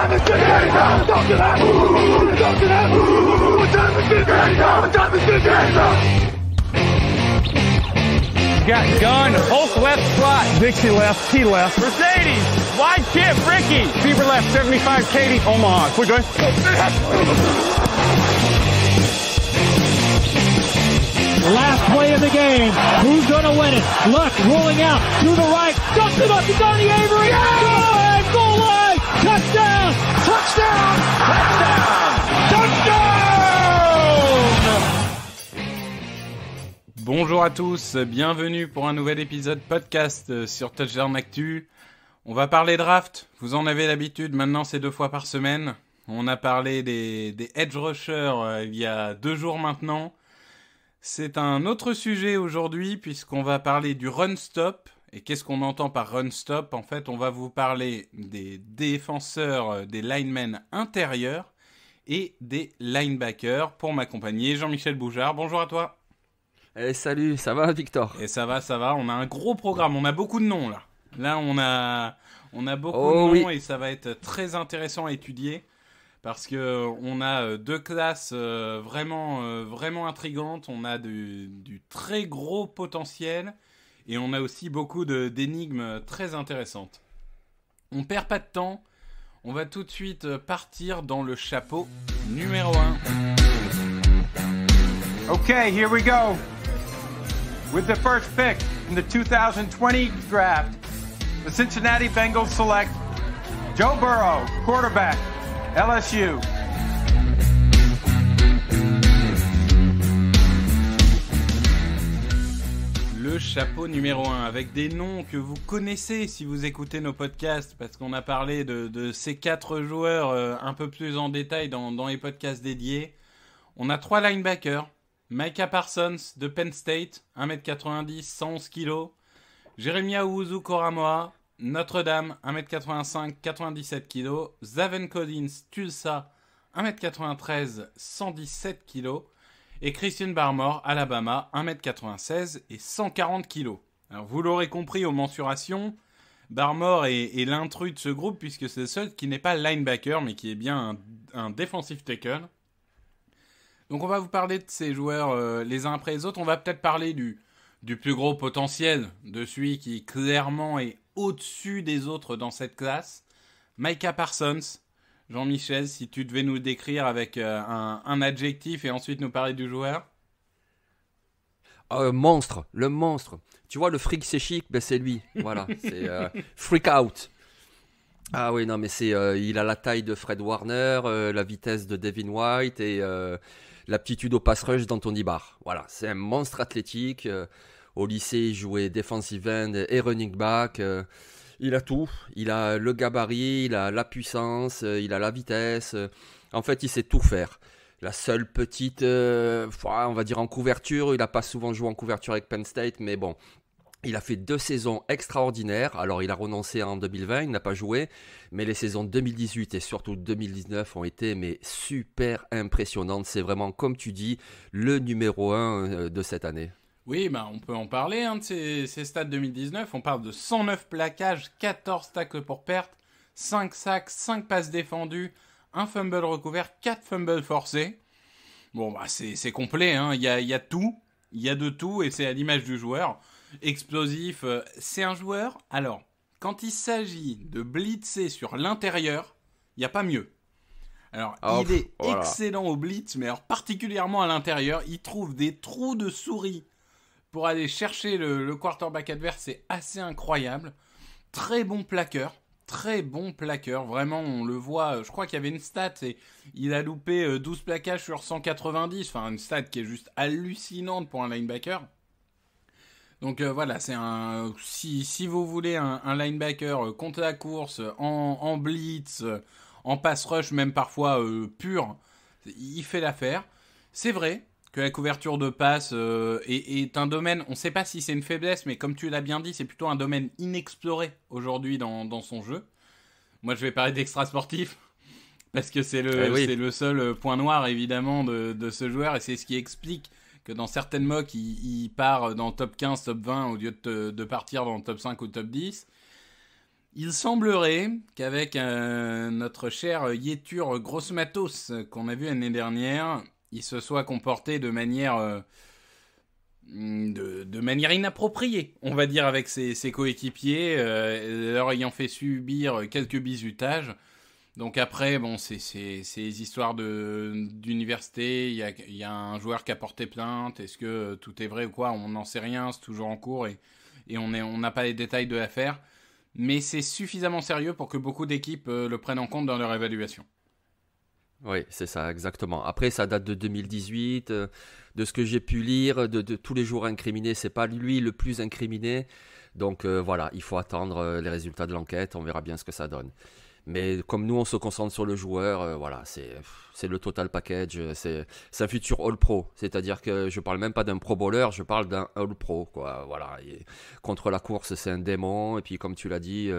Got gun, Hulk left slot, Dixie left, T left, Mercedes, wide chip, Ricky, Fever left, 75, Katie, Omaha, quick going. Last play of the game, who's gonna win it? Luck rolling out to the right, dumps it up to Donnie Avery, goal line, touchdown, touchdown, touchdown, touchdown! Bonjour à tous, bienvenue pour un nouvel épisode podcast sur Touchdown Actu. On va parler draft, vous en avez l'habitude, maintenant c'est 2 fois par semaine. On a parlé des edge rushers il y a 2 jours maintenant. C'est un autre sujet aujourd'hui puisqu'on va parler du run stop. Et qu'est-ce qu'on entend par run stop ? En fait, on va vous parler des défenseurs, des linemen intérieurs et des linebackers. Pour m'accompagner, Jean-Michel Boujard, bonjour à toi. Salut, ça va Victor ? Et ça va, on a un gros programme, on a beaucoup de noms là. Là on a beaucoup de noms oui. Et ça va être très intéressant à étudier parce que on a 2 classes vraiment intrigantes, on a du très gros potentiel et on a aussi beaucoup d'énigmes très intéressantes. On perd pas de temps, on va tout de suite partir dans le chapeau numéro 1. Okay, here we go. With the first pick in the 2020 draft, the Cincinnati Bengals select Joe Burrow, quarterback, LSU. Le chapeau numéro 1, avec des noms que vous connaissez si vous écoutez nos podcasts, parce qu'on a parlé de ces 4 joueurs un peu plus en détail dans les podcasts dédiés. On a 3 linebackers. Micah Parsons de Penn State, 1m90, 111 kg. Jeremiah Owusu-Koramoah, Notre-Dame, 1m85, 97 kg. Zaven Collins, Tulsa, 1m93, 117 kg. Et Christian Barmore, Alabama, 1m96 et 140 kg. Alors vous l'aurez compris aux mensurations, Barmore est l'intrus de ce groupe puisque c'est le seul qui n'est pas linebacker mais qui est bien un defensive tackle. Donc on va vous parler de ces joueurs les uns après les autres. On va peut-être parler du plus gros potentiel, de celui qui clairement est au-dessus des autres dans cette classe. Micah Parsons. Jean-Michel, si tu devais nous le décrire avec un adjectif et ensuite nous parler du joueur. Monstre, le monstre. Tu vois, le freak c'est chic, ben c'est lui. Voilà, c'est freak out. Ah oui, non mais il a la taille de Fred Warner, la vitesse de Devin White et l'aptitude au pass rush d'Anthony Barr. Voilà, c'est un monstre athlétique. Au lycée, il jouait defensive end et running back. Il a tout. Il a le gabarit, il a la puissance, il a la vitesse. En fait, il sait tout faire. La seule petite, on va dire en couverture, il n'a pas souvent joué en couverture avec Penn State, mais bon. Il a fait 2 saisons extraordinaires. Alors, il a renoncé en 2020, il n'a pas joué. Mais les saisons 2018 et surtout 2019 ont été super impressionnantes. C'est vraiment, comme tu dis, le numéro 1 de cette année. Oui, on peut en parler de ces stats 2019. On parle de 109 plaquages, 14 tacles pour perte, 5 sacs, 5 passes défendues, 1 fumble recouvert, 4 fumbles forcés. Bon, c'est complet, hein. Il y a tout. Il y a de tout et c'est à l'image du joueur. Explosif, c'est un joueur. Alors, quand il s'agit de blitzer sur l'intérieur, il n'y a pas mieux. Alors, il est excellent au blitz, mais alors particulièrement à l'intérieur, il trouve des trous de souris pour aller chercher le quarterback adverse, c'est assez incroyable. Très bon plaqueur, vraiment, on le voit, je crois qu'il y avait une stat, et il a loupé 12 plaquages sur 190, enfin une stat qui est juste hallucinante pour un linebacker. Donc voilà, c'est si vous voulez un linebacker contre la course, en blitz, en pass rush, même parfois pur, il fait l'affaire. C'est vrai que la couverture de passe est un domaine, on ne sait pas si c'est une faiblesse, mais comme tu l'as bien dit, c'est plutôt un domaine inexploré aujourd'hui dans son jeu. Moi, je vais parler d'extra sportif, parce que c'est le seul point noir, évidemment, de ce joueur, et c'est ce qui explique que dans certaines mocks, il part dans le top 15, top 20, au lieu de partir dans le top 5 ou top 10. Il semblerait qu'avec notre cher Yetur Grossmatos qu'on a vu l'année dernière, il se soit comporté de manière inappropriée, on va dire, avec ses coéquipiers, leur ayant fait subir quelques bizutages. Donc après, bon, c'est histoires d'université, il y a un joueur qui a porté plainte, est-ce que tout est vrai ou quoi, on n'en sait rien, c'est toujours en cours et on n'a pas les détails de l'affaire. Mais c'est suffisamment sérieux pour que beaucoup d'équipes le prennent en compte dans leur évaluation. Oui, c'est ça, exactement. Après, ça date de 2018, de ce que j'ai pu lire, de tous les joueurs incriminés, c'est pas lui le plus incriminé. Donc voilà, il faut attendre les résultats de l'enquête, on verra bien ce que ça donne. Mais comme nous, on se concentre sur le joueur, voilà, c'est le total package. C'est un futur All-Pro. C'est-à-dire que je parle même pas d'un Pro Bowler, je parle d'un All-Pro, quoi. Voilà. Et contre la course, c'est un démon. Et puis, comme tu l'as dit,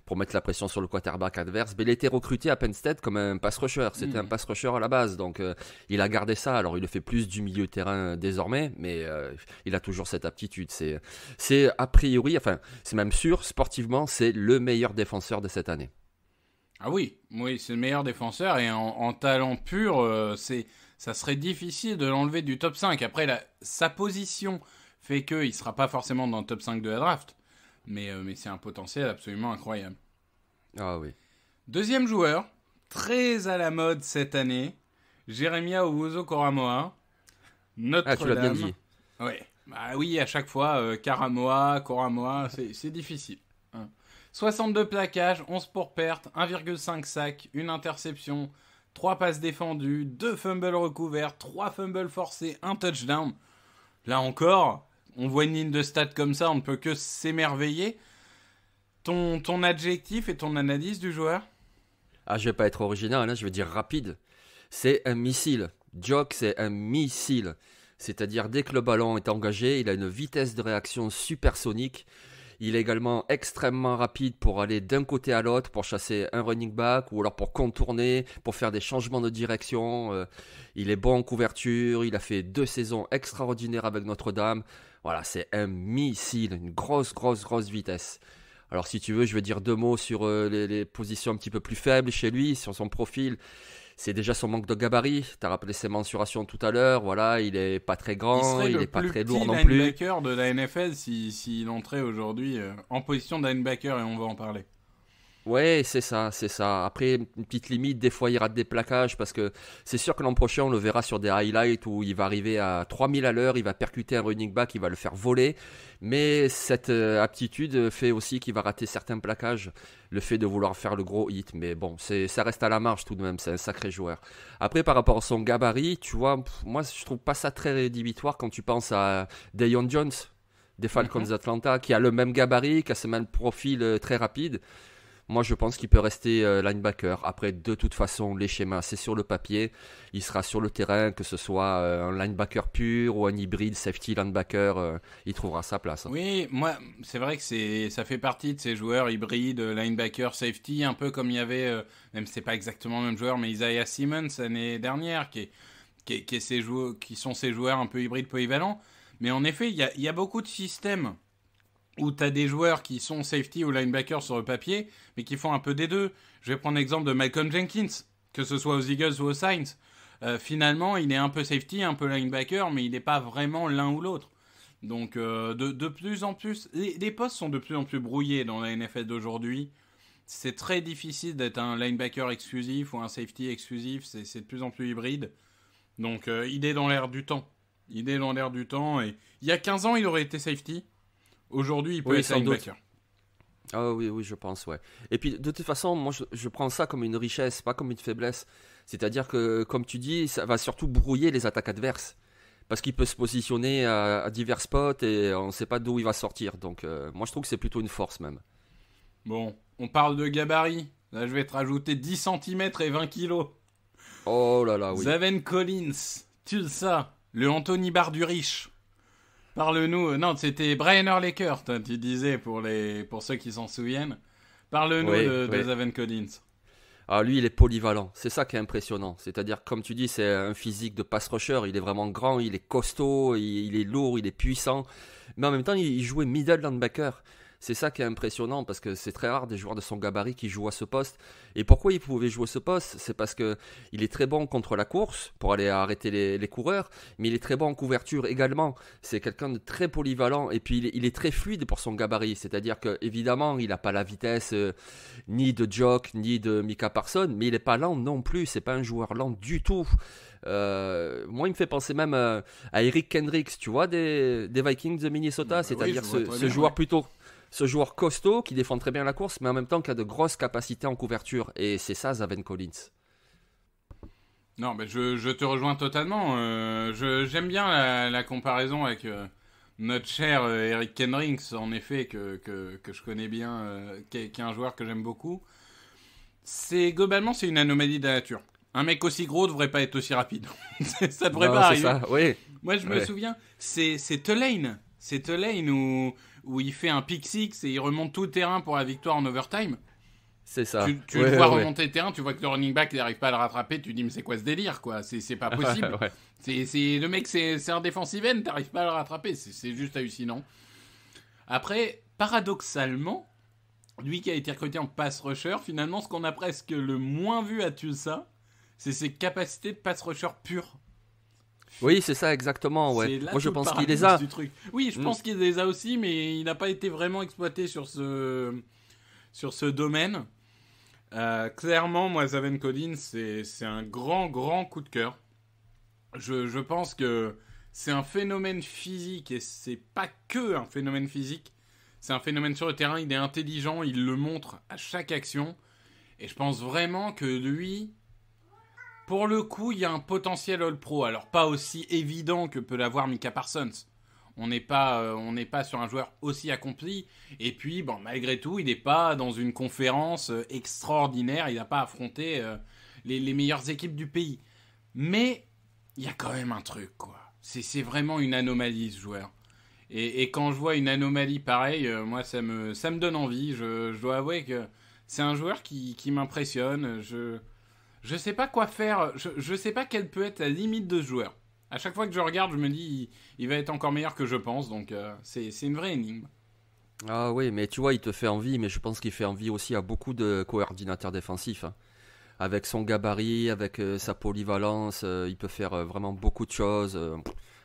pour mettre la pression sur le quarterback adverse, il a été recruté à Penn State comme un pass rusher. C'était un pass rusher à la base. Donc, il a gardé ça. Alors, il le fait plus du milieu de terrain désormais, mais il a toujours cette aptitude. C'est a priori, enfin, c'est même sûr, sportivement, c'est le meilleur défenseur de cette année. Ah oui, c'est le meilleur défenseur et en talent pur, ça serait difficile de l'enlever du top 5. Après, sa position fait qu'il ne sera pas forcément dans le top 5 de la draft, mais c'est un potentiel absolument incroyable. Ah oui. Deuxième joueur, très à la mode cette année, Jeremiah Owusu-Koramoah. Ah, tu l'as bien dit. Ouais. Bah oui, à chaque fois, Koramoah, c'est difficile. 62 plaquages, 11 pour perte, 1,5 sacs, une interception, 3 passes défendues, 2 fumbles recouverts, 3 fumbles forcés, 1 touchdown. Là encore, on voit une ligne de stats comme ça, on ne peut que s'émerveiller. Ton adjectif et ton analyse du joueur ? Ah, je vais pas être original, hein, je vais dire rapide. C'est un missile. Jock, c'est un missile. C'est-à-dire, dès que le ballon est engagé, il a une vitesse de réaction supersonique. Il est également extrêmement rapide pour aller d'un côté à l'autre, pour chasser un running back ou alors pour contourner, pour faire des changements de direction. Il est bon en couverture, il a fait 2 saisons extraordinaires avec Notre-Dame. Voilà, c'est un missile, une grosse vitesse. Alors si tu veux, je vais dire 2 mots sur les positions un petit peu plus faibles chez lui, sur son profil. C'est déjà son manque de gabarit. Tu as rappelé ses mensurations tout à l'heure. Voilà, il est pas très grand, il est pas très lourd non plus. Il serait le plus petit linebacker de la NFL s'il entrait aujourd'hui en position de linebacker et on va en parler. Ouais, c'est ça. Après, une petite limite, des fois il rate des plaquages parce que c'est sûr que l'an prochain on le verra sur des highlights où il va arriver à 3000 à l'heure, il va percuter un running back, il va le faire voler. Mais cette aptitude fait aussi qu'il va rater certains plaquages, le fait de vouloir faire le gros hit. Mais bon, ça reste à la marge tout de même, c'est un sacré joueur. Après, par rapport à son gabarit, tu vois, moi je trouve pas ça très rédhibitoire quand tu penses à Deion Jones des Falcons d'Atlanta, qui a le même gabarit, qui a ce même profil très rapide. Moi, je pense qu'il peut rester linebacker. Après, de toute façon, les schémas, c'est sur le papier. Il sera sur le terrain, que ce soit un linebacker pur ou un hybride safety linebacker. Il trouvera sa place. Oui, moi, c'est vrai que ça fait partie de ces joueurs hybrides, linebacker, safety, un peu comme il y avait, même si c'est pas exactement le même joueur, mais Isaiah Simmons l'année dernière, qui sont ces joueurs un peu hybrides polyvalents. Mais en effet, il y a beaucoup de systèmes où tu as des joueurs qui sont safety ou linebacker sur le papier, mais qui font un peu des deux. Je vais prendre l'exemple de Malcolm Jenkins, que ce soit aux Eagles ou aux Saints. Finalement, il est un peu safety, un peu linebacker, mais il n'est pas vraiment l'un ou l'autre. Donc, de plus en plus, les postes sont de plus en plus brouillés dans la NFL d'aujourd'hui. C'est très difficile d'être un linebacker exclusif ou un safety exclusif. C'est de plus en plus hybride. Donc, il est dans l'air du temps. Et il y a 15 ans, il aurait été safety. Aujourd'hui, il peut être linebacker. Ah oui, je pense, ouais. Et puis, de toute façon, moi, je prends ça comme une richesse, pas comme une faiblesse. C'est-à-dire que, comme tu dis, ça va surtout brouiller les attaques adverses. Parce qu'il peut se positionner à divers spots et on ne sait pas d'où il va sortir. Donc, moi, je trouve que c'est plutôt une force, même. Bon, on parle de gabarit. Là, je vais te rajouter 10 cm et 20 kg. Oh là là, oui. Zaven Collins, tu le sais, le Anthony Barr du riche. Parle-nous, non, c'était Brian Urlacher, tu disais pour ceux qui s'en souviennent. Parle-nous de Zaven Collins. Ah, lui, il est polyvalent, c'est ça qui est impressionnant. C'est-à-dire, comme tu dis, c'est un physique de pass rusher, il est vraiment grand, il est costaud, il est lourd, il est puissant. Mais en même temps, il jouait middle linebacker. C'est ça qui est impressionnant parce que c'est très rare des joueurs de son gabarit qui jouent à ce poste. Et pourquoi il pouvait jouer ce poste? C'est parce qu'il est très bon contre la course pour aller arrêter les coureurs, mais il est très bon en couverture également. C'est quelqu'un de très polyvalent et puis il est très fluide pour son gabarit. C'est-à-dire qu'évidemment, il n'a pas la vitesse ni de Jock ni de Micah Parsons, mais il n'est pas lent non plus. C'est pas un joueur lent du tout. Moi, il me fait penser même à Eric Kendricks, tu vois, des Vikings de Minnesota, c'est-à-dire ce joueur plutôt, ce joueur costaud qui défend très bien la course, mais en même temps qui a de grosses capacités en couverture. Et c'est ça, Zaven Collins. Non, mais je te rejoins totalement. J'aime bien la comparaison avec notre cher Eric Kendricks, en effet, que je connais bien, qui est un joueur que j'aime beaucoup. Globalement, c'est une anomalie de la nature. Un mec aussi gros devrait pas être aussi rapide. Ça devrait pas arriver. Ça, oui. Moi, je me souviens, c'est Tulane. C'est Tulane où il fait un pick six et il remonte tout le terrain pour la victoire en overtime. C'est ça. Tu le vois remonter le terrain, tu vois que le running back n'arrive pas à le rattraper, tu te dis mais c'est quoi ce délire quoi? C'est pas possible. Le mec c'est un defensive end, t'arrives pas à le rattraper, c'est juste hallucinant. Après, paradoxalement, lui qui a été recruté en pass rusher, finalement ce qu'on a presque le moins vu à Tulsa, c'est ses capacités de pass rusher pur. Oui, c'est ça exactement. Ouais. Moi je pense qu'il les a. Oui, je pense qu'il les a aussi, mais il n'a pas été vraiment exploité sur ce domaine. Clairement, moi, Zaven Collins, c'est un grand coup de cœur. Je pense que c'est un phénomène physique, et c'est pas que un phénomène physique. C'est un phénomène sur le terrain, il est intelligent, il le montre à chaque action. Et je pense vraiment que lui, pour le coup, il y a un potentiel All-Pro. Alors, pas aussi évident que peut l'avoir Micah Parsons. On n'est pas sur un joueur aussi accompli. Et puis, bon, malgré tout, il n'est pas dans une conférence extraordinaire. Il n'a pas affronté les meilleures équipes du pays. Mais il y a quand même un truc, quoi. C'est vraiment une anomalie, ce joueur. Et quand je vois une anomalie pareille, moi, ça me donne envie. Je dois avouer que c'est un joueur qui m'impressionne. Je sais pas quoi faire. Je sais pas quelle peut être la limite de ce joueur. À chaque fois que je regarde, je me dis, il va être encore meilleur que je pense. Donc, c'est une vraie énigme. Ah oui, mais tu vois, il te fait envie, mais je pense qu'il fait envie aussi à beaucoup de coordinateurs défensifs. Hein. Avec son gabarit, avec sa polyvalence, il peut faire vraiment beaucoup de choses.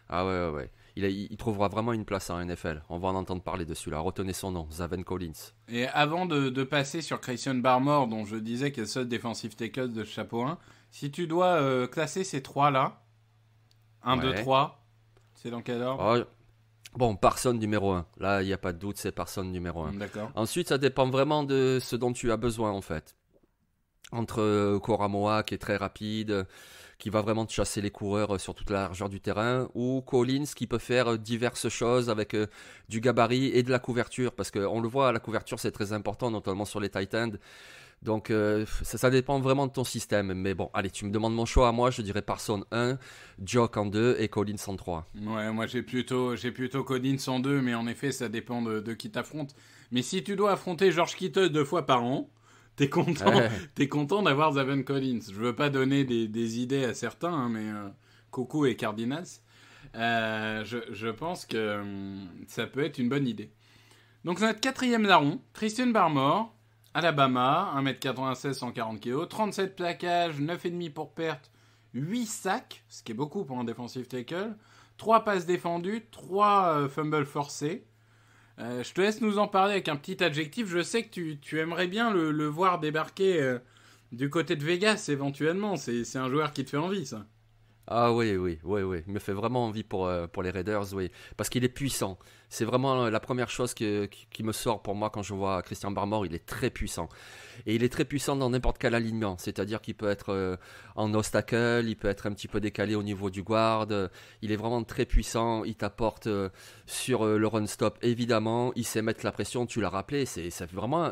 Ah ouais. Il trouvera vraiment une place en NFL. On va en entendre parler dessus là. Retenez son nom, Zaven Collins. Et avant de passer sur Christian Barmore, dont je disais qu'il est le seul defensive tackle de chapeau 1, si tu dois classer ces trois-là, 1, 2, 3, c'est dans quel ordre? Bon, Parsons numéro 1. Là, il n'y a pas de doute, c'est Parsons numéro 1. D'accord. Ensuite, ça dépend vraiment de ce dont tu as besoin en fait. Entre Koramoah qui est très rapide, qui va vraiment te chasser les coureurs sur toute la largeur du terrain, ou Collins qui peut faire diverses choses avec du gabarit et de la couverture, parce qu'on le voit, la couverture c'est très important, notamment sur les tight ends. Donc ça dépend vraiment de ton système. Mais bon, allez, tu me demandes mon choix à moi, je dirais Parsons 1, Jock en 2 et Collins en 3. Ouais, moi j'ai plutôt Collins en 2, mais en effet ça dépend de qui t'affronte. Mais si tu dois affronter George Kittle 2 fois par an, t'es content d'avoir Zaven Collins. Je veux pas donner des idées à certains, hein, mais Coucou et Cardinals, je pense que ça peut être une bonne idée. Donc notre quatrième larron, Christian Barmore, Alabama, 1m96, 140 kg, 37 plaquages, 9,5 pour perte, 8 sacs, ce qui est beaucoup pour un defensive tackle, 3 passes défendues, 3 fumbles forcés. Je te laisse nous en parler avec un petit adjectif. Je sais que tu aimerais bien le voir débarquer du côté de Vegas éventuellement. C'est un joueur qui te fait envie, ça. Ah oui. Il me fait vraiment envie pour les Raiders, oui. Parce qu'il est puissant. C'est vraiment la première chose qui me sort pour moi quand je vois Christian Barmore. Il est très puissant. Et il est très puissant dans n'importe quel alignement. C'est-à-dire qu'il peut être en nose tackle, il peut être un petit peu décalé au niveau du guard. Il est vraiment très puissant. Il t'apporte sur le run stop, évidemment. Il sait mettre la pression, tu l'as rappelé. Ça fait vraiment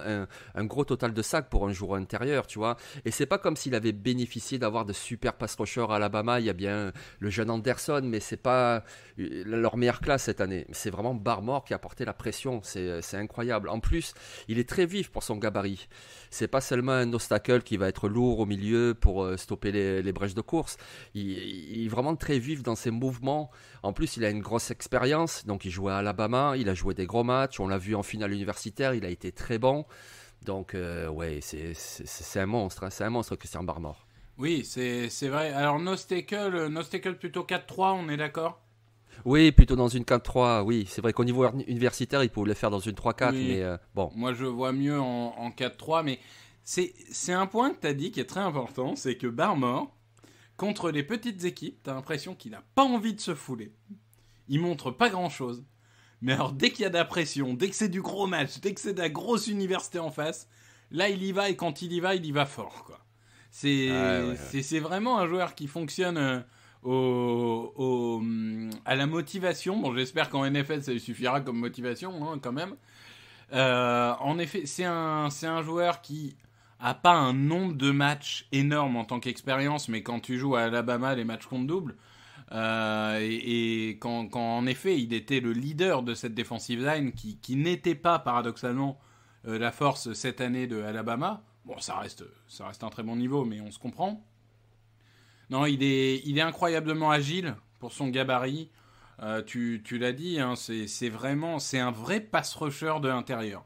un gros total de sacs pour un joueur intérieur, tu vois. Et c'est pas comme s'il avait bénéficié d'avoir de super pass rushers à Alabama il y a bien le jeune Anderson, mais c'est pas leur meilleure classe cette année. C'est vraiment Barmore qui a porté la pression, c'est incroyable. En plus, il est très vif pour son gabarit. C'est pas seulement un obstacle qui va être lourd au milieu pour stopper les brèches de course. Il est vraiment très vif dans ses mouvements. En plus, il a une grosse expérience. Donc, il jouait à Alabama, il a joué des gros matchs. On l'a vu en finale universitaire, il a été très bon. Donc, ouais, c'est un monstre. Hein, c'est un monstre, Christian Barmore. Oui, c'est vrai. Alors, Nostacle plutôt 4-3, on est d'accord? Oui, plutôt dans une 4-3. Oui, c'est vrai qu'au niveau universitaire, il pouvait le faire dans une 3-4. Oui. Mais bon. Moi, je vois mieux en 4-3. Mais c'est un point que tu as dit qui est très important. C'est que Barmore, contre les petites équipes, tu as l'impression qu'il n'a pas envie de se fouler. Il montre pas grand-chose. Mais alors, dès qu'il y a de la pression, dès que c'est du gros match, dès que c'est de la grosse université en face, là, il y va. Et quand il y va fort, quoi. C'est vraiment un joueur qui fonctionne à la motivation. Bon, j'espère qu'en NFL, ça lui suffira comme motivation, hein, quand même. En effet, c'est un joueur qui a pas un nombre de matchs énorme en tant qu'expérience, mais quand tu joues à Alabama, les matchs comptent double. Et quand en effet, il était le leader de cette defensive line qui n'était pas, paradoxalement, la force cette année de Alabama. Bon, ça reste un très bon niveau, mais on se comprend. Non, il est incroyablement agile pour son gabarit. Tu l'as dit, hein, c'est un vrai pass rusher de l'intérieur.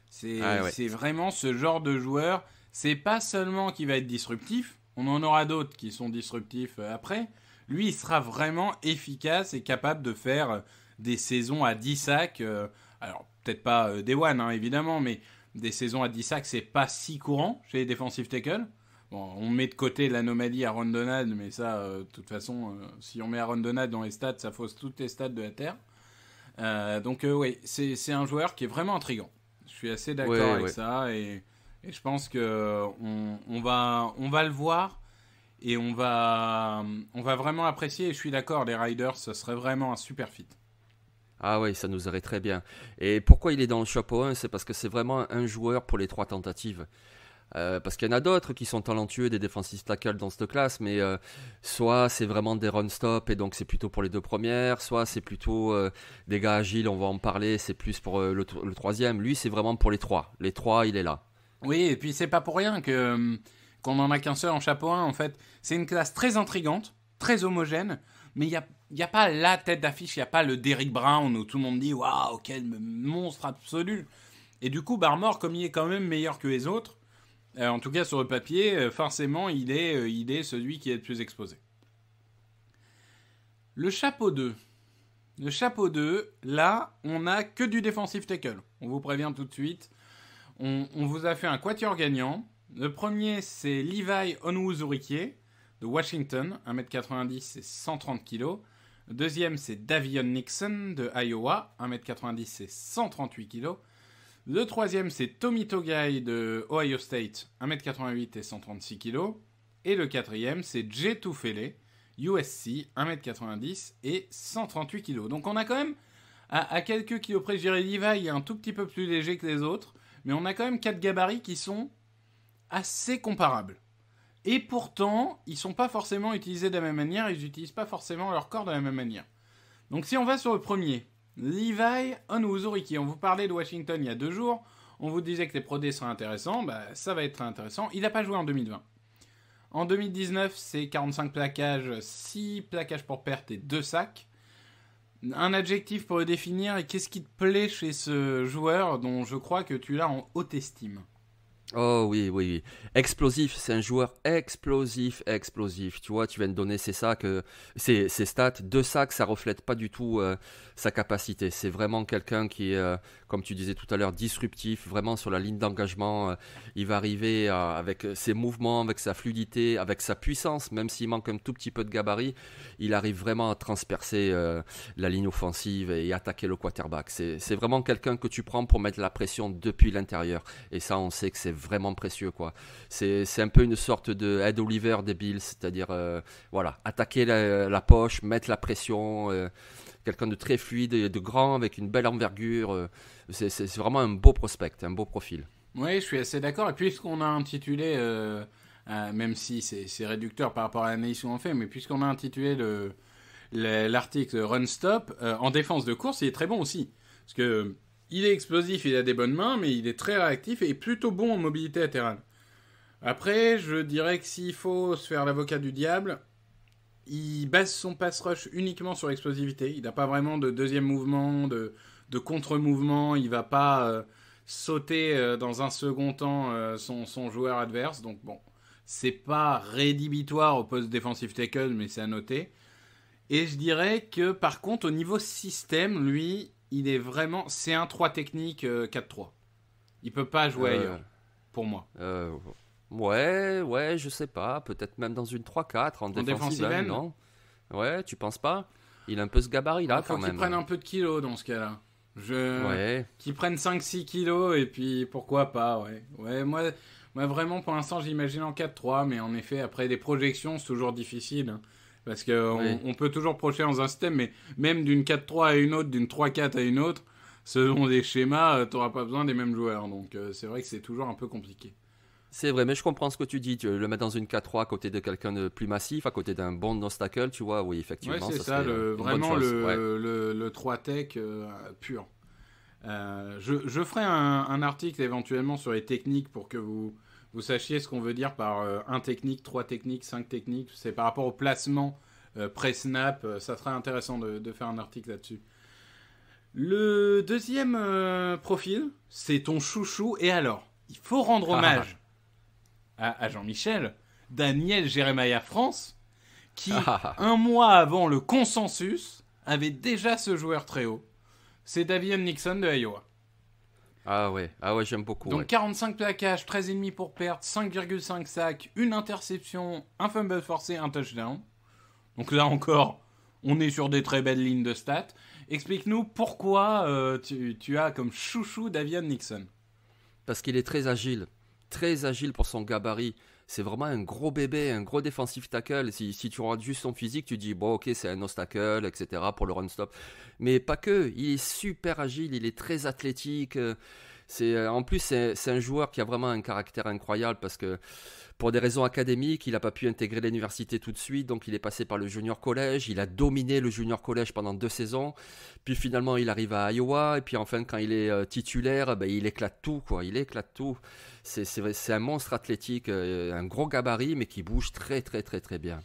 C'est vraiment ce genre de joueur. C'est pas seulement qu'il va être disruptif. On en aura d'autres qui sont disruptifs après. Lui, il sera vraiment efficace et capable de faire des saisons à 10 sacs. Alors, peut-être pas Day One, hein, évidemment, mais des saisons à 10 sacs, c'est pas si courant chez les defensive tackles. Bon, on met de côté l'anomalie Aaron Donald, mais ça, de toute façon, si on met Aaron Donald dans les stats, ça fausse toutes les stats de la Terre. Donc, oui, c'est un joueur qui est vraiment intriguant. Je suis assez d'accord avec ça, et je pense qu'on va le voir, et on va vraiment apprécier, et je suis d'accord, les Riders, ce serait vraiment un super fit. Ah oui, ça nous irait très bien. Et pourquoi il est dans le chapeau 1? C'est parce que c'est vraiment un joueur pour les 3 tentatives. Parce qu'il y en a d'autres qui sont talentueux, des defensive tackles dans cette classe, mais soit c'est vraiment des run-stop et donc c'est plutôt pour les 2 premières, soit c'est plutôt des gars agiles, on va en parler, c'est plus pour le 3e. Lui, c'est vraiment pour les 3. Les 3, il est là. Oui, et puis c'est pas pour rien qu'on en a qu'un seul en chapeau 1, en fait. C'est une classe très intrigante, très homogène, mais il n'y a pas la tête d'affiche, il n'y a pas le Derrick Brown où tout le monde dit « Waouh, quel monstre absolu !» Et du coup, Barmore, comme il est quand même meilleur que les autres, en tout cas sur le papier, forcément, il est celui qui est le plus exposé. Le chapeau 2. Le chapeau 2, là, on n'a que du defensive tackle. On vous prévient tout de suite. On vous a fait un quatuor gagnant. Le premier, c'est Levi Onwuzurike de Washington, 1m90 et 130 kg. Le deuxième, c'est Davion Nixon de Iowa, 1m90 et 138 kg. Le troisième, c'est Tommy Togai de Ohio State, 1m88 et 136 kg. Et le quatrième, c'est Jay Tufele, USC, 1m90 et 138 kg. Donc on a quand même, à quelques kilos près, je dirais Levi est un tout petit peu plus léger que les autres, mais on a quand même 4 gabarits qui sont assez comparables. Et pourtant, ils ne sont pas forcément utilisés de la même manière, ils n'utilisent pas forcément leur corps de la même manière. Donc si on va sur le premier, Levi Onwuzurike, on vous parlait de Washington il y a 2 jours, on vous disait que les Pro Day seraient intéressants, ça va être très intéressant. Il n'a pas joué en 2020. En 2019, c'est 45 plaquages, 6 plaquages pour perte et 2 sacs. Un adjectif pour le définir, et qu'est-ce qui te plaît chez ce joueur dont je crois que tu l'as en haute estime? Oh oui. Explosif, c'est un joueur explosif. Tu vois, tu viens de donner ses stats. 2 sacs, ça reflète pas du tout sa capacité. C'est vraiment quelqu'un qui est, comme tu disais tout à l'heure, disruptif, vraiment sur la ligne d'engagement. Il va arriver avec ses mouvements, avec sa fluidité, avec sa puissance, même s'il manque un tout petit peu de gabarit, il arrive vraiment à transpercer la ligne offensive et attaquer le quarterback. C'est vraiment quelqu'un que tu prends pour mettre la pression depuis l'intérieur. Et ça, on sait que c'est vraiment précieux, quoi. C'est un peu une sorte de Ed Oliver des Bills, c'est-à-dire attaquer la poche, mettre la pression, quelqu'un de très fluide et de grand avec une belle envergure. C'est vraiment un beau prospect, un beau profil. Oui, je suis assez d'accord. Et puisqu'on a intitulé même si c'est réducteur par rapport à l'analyse qu'on en fait, mais puisqu'on a intitulé l'article Run Stop, en défense de course, il est très bon aussi. Parce que il est explosif, il a des bonnes mains, mais il est très réactif et plutôt bon en mobilité latérale. Après, je dirais que s'il faut se faire l'avocat du diable, il base son pass rush uniquement sur l'explosivité. Il n'a pas vraiment de deuxième mouvement, de contre-mouvement. Il ne va pas sauter dans un second temps son joueur adverse. Donc bon, c'est pas rédhibitoire au poste défensif tackle, mais c'est à noter. Et je dirais que par contre, au niveau système, lui, il est vraiment... C'est un 3 technique 4-3. Il peut pas jouer ailleurs, pour moi. Ouais, je sais pas. Peut-être même dans une 3-4 en défensive end, non? Ouais, tu penses pas? Il a un peu ce gabarit-là, quand même. Il faut qu'il prenne un peu de kilos dans ce cas-là. Qu'il prenne 5-6 kilos, et puis pourquoi pas, ouais. Ouais, moi, vraiment, pour l'instant, j'imagine en 4-3, mais en effet, après, des projections, c'est toujours difficile. Hein, parce qu'on peut toujours projeter dans un système, mais même d'une 4-3 à une autre, d'une 3-4 à une autre, selon des schémas, t'auras pas besoin des mêmes joueurs. Donc, c'est vrai que c'est toujours un peu compliqué. C'est vrai, mais je comprends ce que tu dis. Tu le mets dans une 4-3 à côté de quelqu'un de plus massif, à côté d'un bon nose tackle, tu vois, oui, effectivement. Ouais, c'est ça, vraiment le 3-tech pur. Je ferai un article éventuellement sur les techniques pour que vous sachiez ce qu'on veut dire par 1 technique, 3 techniques, 5 techniques. C'est par rapport au placement pré-snap. Ça serait intéressant de faire un article là-dessus. Le deuxième profil, c'est ton chouchou. Et alors, il faut rendre hommage à Jean-Michel, Daniel Jeremiah France, qui, un mois avant le consensus, avait déjà ce joueur très haut. C'est Davion Nixon de Iowa. Ah ouais, j'aime beaucoup. Donc 45 plaquages, 13,5 pour perte, 5,5 sacs, une interception, un fumble forcé, un touchdown. Donc là encore, on est sur des très belles lignes de stats. Explique-nous pourquoi tu as comme chouchou Davion Nixon. Parce qu'il est très agile pour son gabarit. C'est vraiment un gros bébé, un gros défensif tackle. Si tu regardes juste son physique, tu dis, bon, ok, c'est un nose tackle, etc. pour le run stop. Mais pas que, il est super agile, il est très athlétique. En plus, c'est un joueur qui a vraiment un caractère incroyable parce que pour des raisons académiques, il n'a pas pu intégrer l'université tout de suite, donc il est passé par le junior college. Il a dominé le junior college pendant 2 saisons. Puis finalement, il arrive à Iowa. Et puis enfin, quand il est titulaire, il éclate tout, quoi. Il éclate tout. C'est un monstre athlétique, un gros gabarit, mais qui bouge très, très, très, très bien.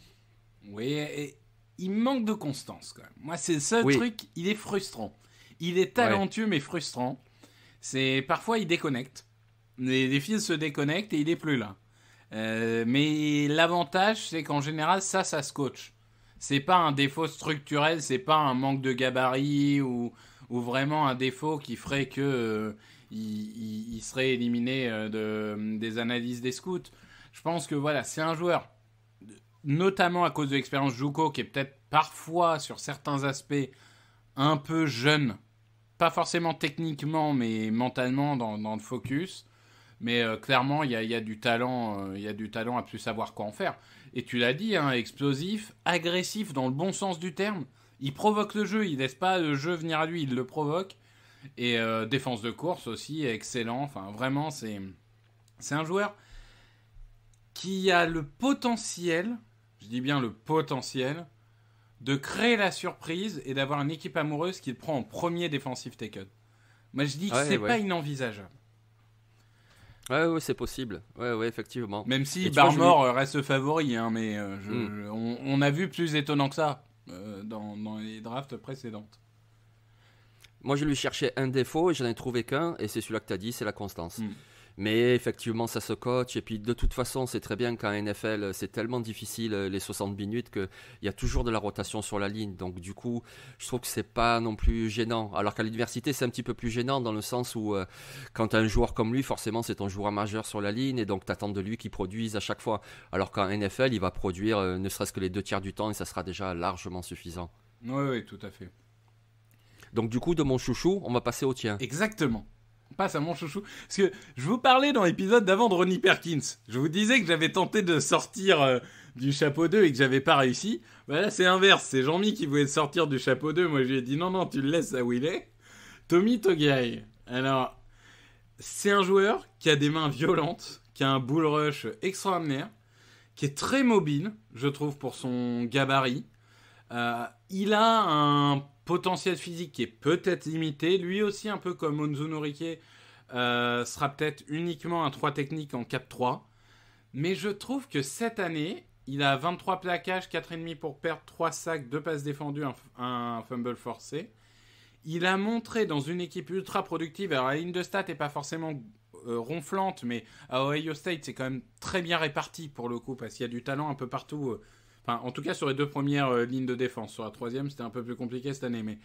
Oui, et il manque de constance, quand même. Moi, c'est le seul truc, il est frustrant. Il est talentueux, mais frustrant. Parfois, il déconnecte. Les fils se déconnectent et il n'est plus là. Mais l'avantage, c'est qu'en général, ça se coach. C'est pas un défaut structurel, c'est pas un manque de gabarit ou vraiment un défaut qui ferait que il serait éliminé des analyses des scouts. Je pense que voilà, c'est un joueur, notamment à cause de l'expérience JUCO, qui est peut-être parfois sur certains aspects un peu jeune, pas forcément techniquement, mais mentalement dans le focus. Mais clairement, il y a du talent, il y a du talent à plus savoir quoi en faire. Et tu l'as dit, hein, explosif, agressif dans le bon sens du terme. Il provoque le jeu, il laisse pas le jeu venir à lui, il le provoque. Et défense de course aussi, excellent. Enfin, vraiment, c'est un joueur qui a le potentiel, je dis bien le potentiel, de créer la surprise et d'avoir une équipe amoureuse qui le prend en premier défensif tackle. Moi, je dis que c'est pas inenvisageable. Ouais, c'est possible. Ouais, effectivement. Même si Barmore reste favori, hein, mais on a vu plus étonnant que ça dans les drafts précédentes. Moi, je lui cherchais un défaut et je n'en ai trouvé qu'un, et c'est celui-là que tu as dit, c'est la constance. Mais effectivement, ça se coach, et puis de toute façon, c'est très bien qu'en NFL, c'est tellement difficile les 60 minutes qu'il y a toujours de la rotation sur la ligne. Donc du coup, je trouve que c'est pas non plus gênant. Alors qu'à l'université, c'est un petit peu plus gênant dans le sens où quand tu as un joueur comme lui, forcément, c'est ton joueur majeur sur la ligne, et donc tu attends de lui qu'il produise à chaque fois. Alors qu'en NFL, il va produire ne serait-ce que les 2/3 du temps, et ça sera déjà largement suffisant. Oui, tout à fait. Donc du coup, de mon chouchou, on va passer au tien. Exactement. On passe à mon chouchou. Parce que je vous parlais dans l'épisode d'avant de Ronnie Perkins. Je vous disais que j'avais tenté de sortir du chapeau 2 et que j'avais pas réussi. Là, c'est inverse. C'est Jean-Mi qui voulait sortir du chapeau 2. Moi, je lui ai dit non, tu le laisses là où il est. Tommy Togiai. Alors, c'est un joueur qui a des mains violentes, qui a un bull rush extraordinaire, qui est très mobile, je trouve, pour son gabarit. Il a un potentiel physique qui est peut-être limité. Lui aussi, un peu comme Onzu Riquet, sera peut-être uniquement un 3 technique en 4-3. Mais je trouve que cette année, il a 23 plaquages, 4,5 pour perdre, 3 sacs, 2 passes défendues, un fumble forcé. Il a montré dans une équipe ultra productive, alors la ligne de stats n'est pas forcément ronflante, mais à Ohio State, c'est quand même très bien réparti pour le coup, parce qu'il y a du talent un peu partout. Enfin, en tout cas, sur les 2 premières lignes de défense. Sur la 3e, c'était un peu plus compliqué cette année. Mais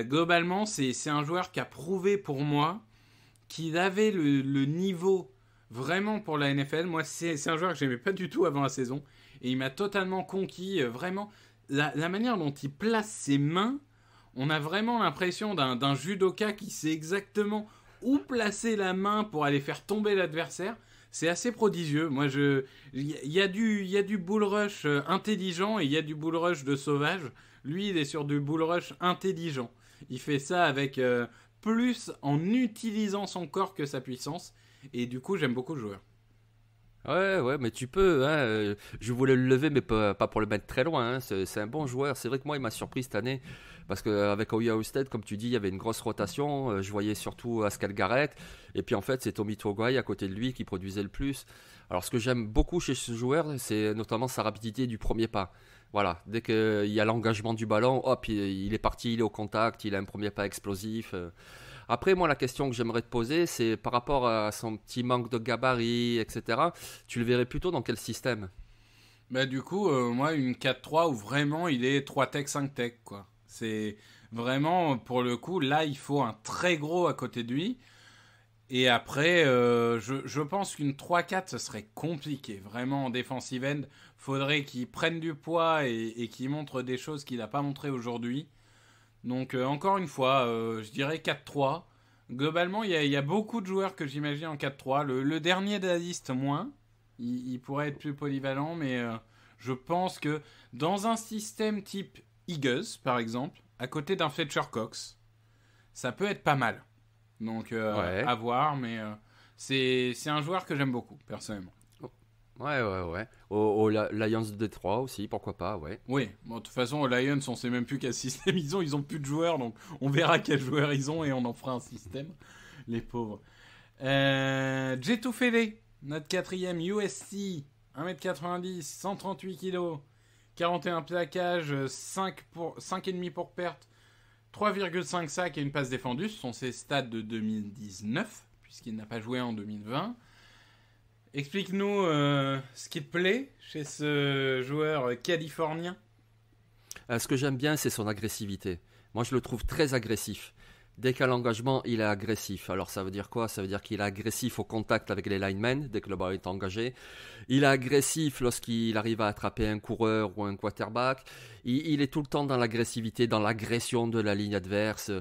globalement, c'est un joueur qui a prouvé pour moi qu'il avait le niveau vraiment pour la NFL. Moi, c'est un joueur que j'aimais pas du tout avant la saison. Et il m'a totalement conquis. Vraiment, la manière dont il place ses mains, on a vraiment l'impression d'un judoka qui sait exactement où placer la main pour aller faire tomber l'adversaire. C'est assez prodigieux. Moi, il y a du bull rush intelligent et il y a du bull rush de sauvage. Lui, il est sur du bull rush intelligent. Il fait ça avec plus en utilisant son corps que sa puissance. Et du coup, j'aime beaucoup le joueur. Ouais, mais tu peux. Hein, je voulais le lever, mais pas pour le mettre très loin. Hein. C'est un bon joueur. C'est vrai que moi, il m'a surpris cette année. Parce qu'avec Ohio State, comme tu dis, il y avait une grosse rotation. Je voyais surtout Ascal Garrett. Et puis en fait, c'est Tommy Togiai à côté de lui qui produisait le plus. Alors, ce que j'aime beaucoup chez ce joueur, c'est notamment sa rapidité du premier pas. Voilà, dès qu'il y a l'engagement du ballon, hop, il est parti, il est au contact, il a un premier pas explosif. Après, moi, la question que j'aimerais te poser, c'est par rapport à son petit manque de gabarit, etc. Tu le verrais plutôt dans quel système ? Bah, du coup, moi, une 4-3 où vraiment il est 3 tech, 5 tech, quoi. C'est vraiment, pour le coup, là, il faut un très gros à côté de lui. Et après, je pense qu'une 3-4, ce serait compliqué. Vraiment, en defensive end, faudrait qu'il prenne du poids et qu'il montre des choses qu'il n'a pas montrées aujourd'hui. Donc, encore une fois, je dirais 4-3. Globalement, il y a beaucoup de joueurs que j'imagine en 4-3. Le dernier de la liste, moins. Il pourrait être plus polyvalent, mais je pense que dans un système type Eagles, par exemple, à côté d'un Fletcher Cox, ça peut être pas mal. Donc, à voir, mais c'est un joueur que j'aime beaucoup, personnellement. Ouais. Aux Lions de Détroit aussi, pourquoi pas, ouais. Oui, bon, de toute façon, aux Lions, on sait même plus quel système ils ont plus de joueurs, donc on verra quels joueurs ils ont et on en fera un système. Les pauvres. Jetu Fele, notre 4e USC, 1m90, 138 kg, 41 plaquages, 5,5 pour perte, 3,5 sacs et une passe défendue. Ce sont ses stats de 2019, puisqu'il n'a pas joué en 2020. Explique-nous ce qui te plaît chez ce joueur californien. Ce que j'aime bien, c'est son agressivité. Moi, je le trouve très agressif. Dès qu'il y a l'engagement, il est agressif. Alors, ça veut dire quoi ? Ça veut dire qu'il est agressif au contact avec les linemen, dès que le ballon est engagé. Il est agressif lorsqu'il arrive à attraper un coureur ou un quarterback. Il est tout le temps dans l'agressivité, dans l'agression de la ligne adverse.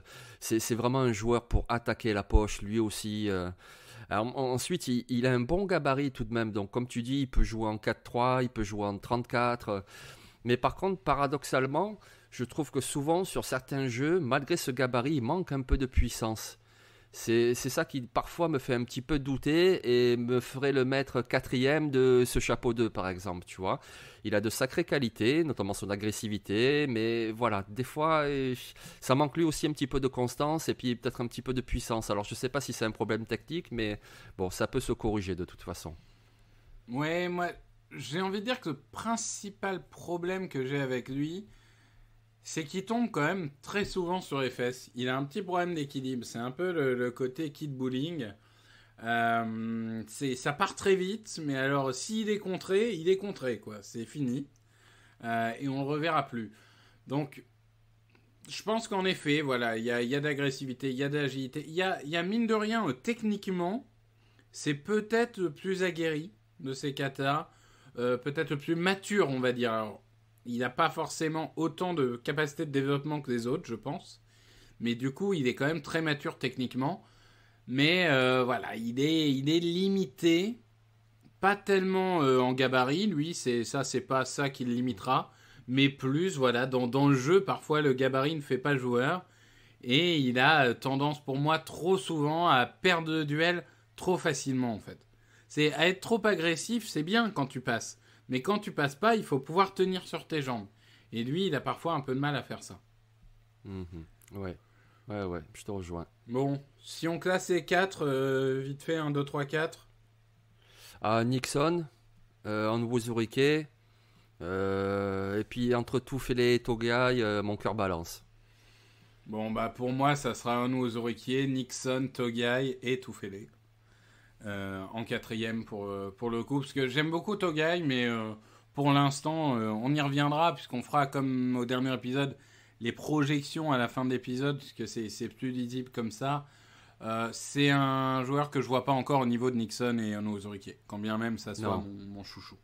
C'est vraiment un joueur pour attaquer la poche, lui aussi. Alors, ensuite, il a un bon gabarit tout de même. Donc, comme tu dis, il peut jouer en 4-3, il peut jouer en 34. Mais par contre, paradoxalement, je trouve que souvent, sur certains jeux, malgré ce gabarit, il manque un peu de puissance. C'est ça qui, parfois, me fait un petit peu douter et me ferait le mettre 4e de ce chapeau 2, par exemple, tu vois. Il a de sacrées qualités, notamment son agressivité, mais voilà, des fois, ça manque lui aussi un petit peu de constance et puis peut-être un petit peu de puissance. Alors, je ne sais pas si c'est un problème technique, mais bon, ça peut se corriger de toute façon. Ouais, moi, j'ai envie de dire que le principal problème que j'ai avec lui, c'est qu'il tombe quand même très souvent sur les fesses. Il a un petit problème d'équilibre. C'est un peu le côté kid bullying. Ça part très vite, mais alors s'il est contré, il est contré, quoi. C'est fini. Et on ne le reverra plus. Donc, je pense qu'en effet, voilà, il y a d'agressivité, il y a d'agilité. Il y a mine de rien, techniquement, c'est peut-être le plus aguerri de ces katas. Peut-être le plus mature, on va dire. Alors, il n'a pas forcément autant de capacité de développement que les autres, je pense. Mais du coup, il est quand même très mature techniquement. Mais voilà, il est limité. Pas tellement en gabarit, lui. C'est pas ça qui le limitera. Mais plus, voilà, dans le jeu, parfois, le gabarit ne fait pas le joueur. Et il a tendance, pour moi, trop souvent à perdre le duel trop facilement, en fait. C'est à être trop agressif, c'est bien quand tu passes. Mais quand tu passes pas, il faut pouvoir tenir sur tes jambes. Et lui, il a parfois un peu de mal à faire ça. Ouais, je te rejoins. Bon, si on classe les 4, vite fait, 1, 2, 3, 4. Nixon, Onwuzurike, et puis entre Toufele et Togai, mon cœur balance. Bon, bah pour moi, ça sera Onwuzurike, Nixon, Togai et Toufele. En 4e pour le coup, parce que j'aime beaucoup Togai, mais pour l'instant, on y reviendra, puisqu'on fera comme au dernier épisode, les projections à la fin de l'épisode, puisque c'est plus lisible comme ça. C'est un joueur que je vois pas encore au niveau de Nixon et Onwuzurike, quand bien même ça soit mon chouchou.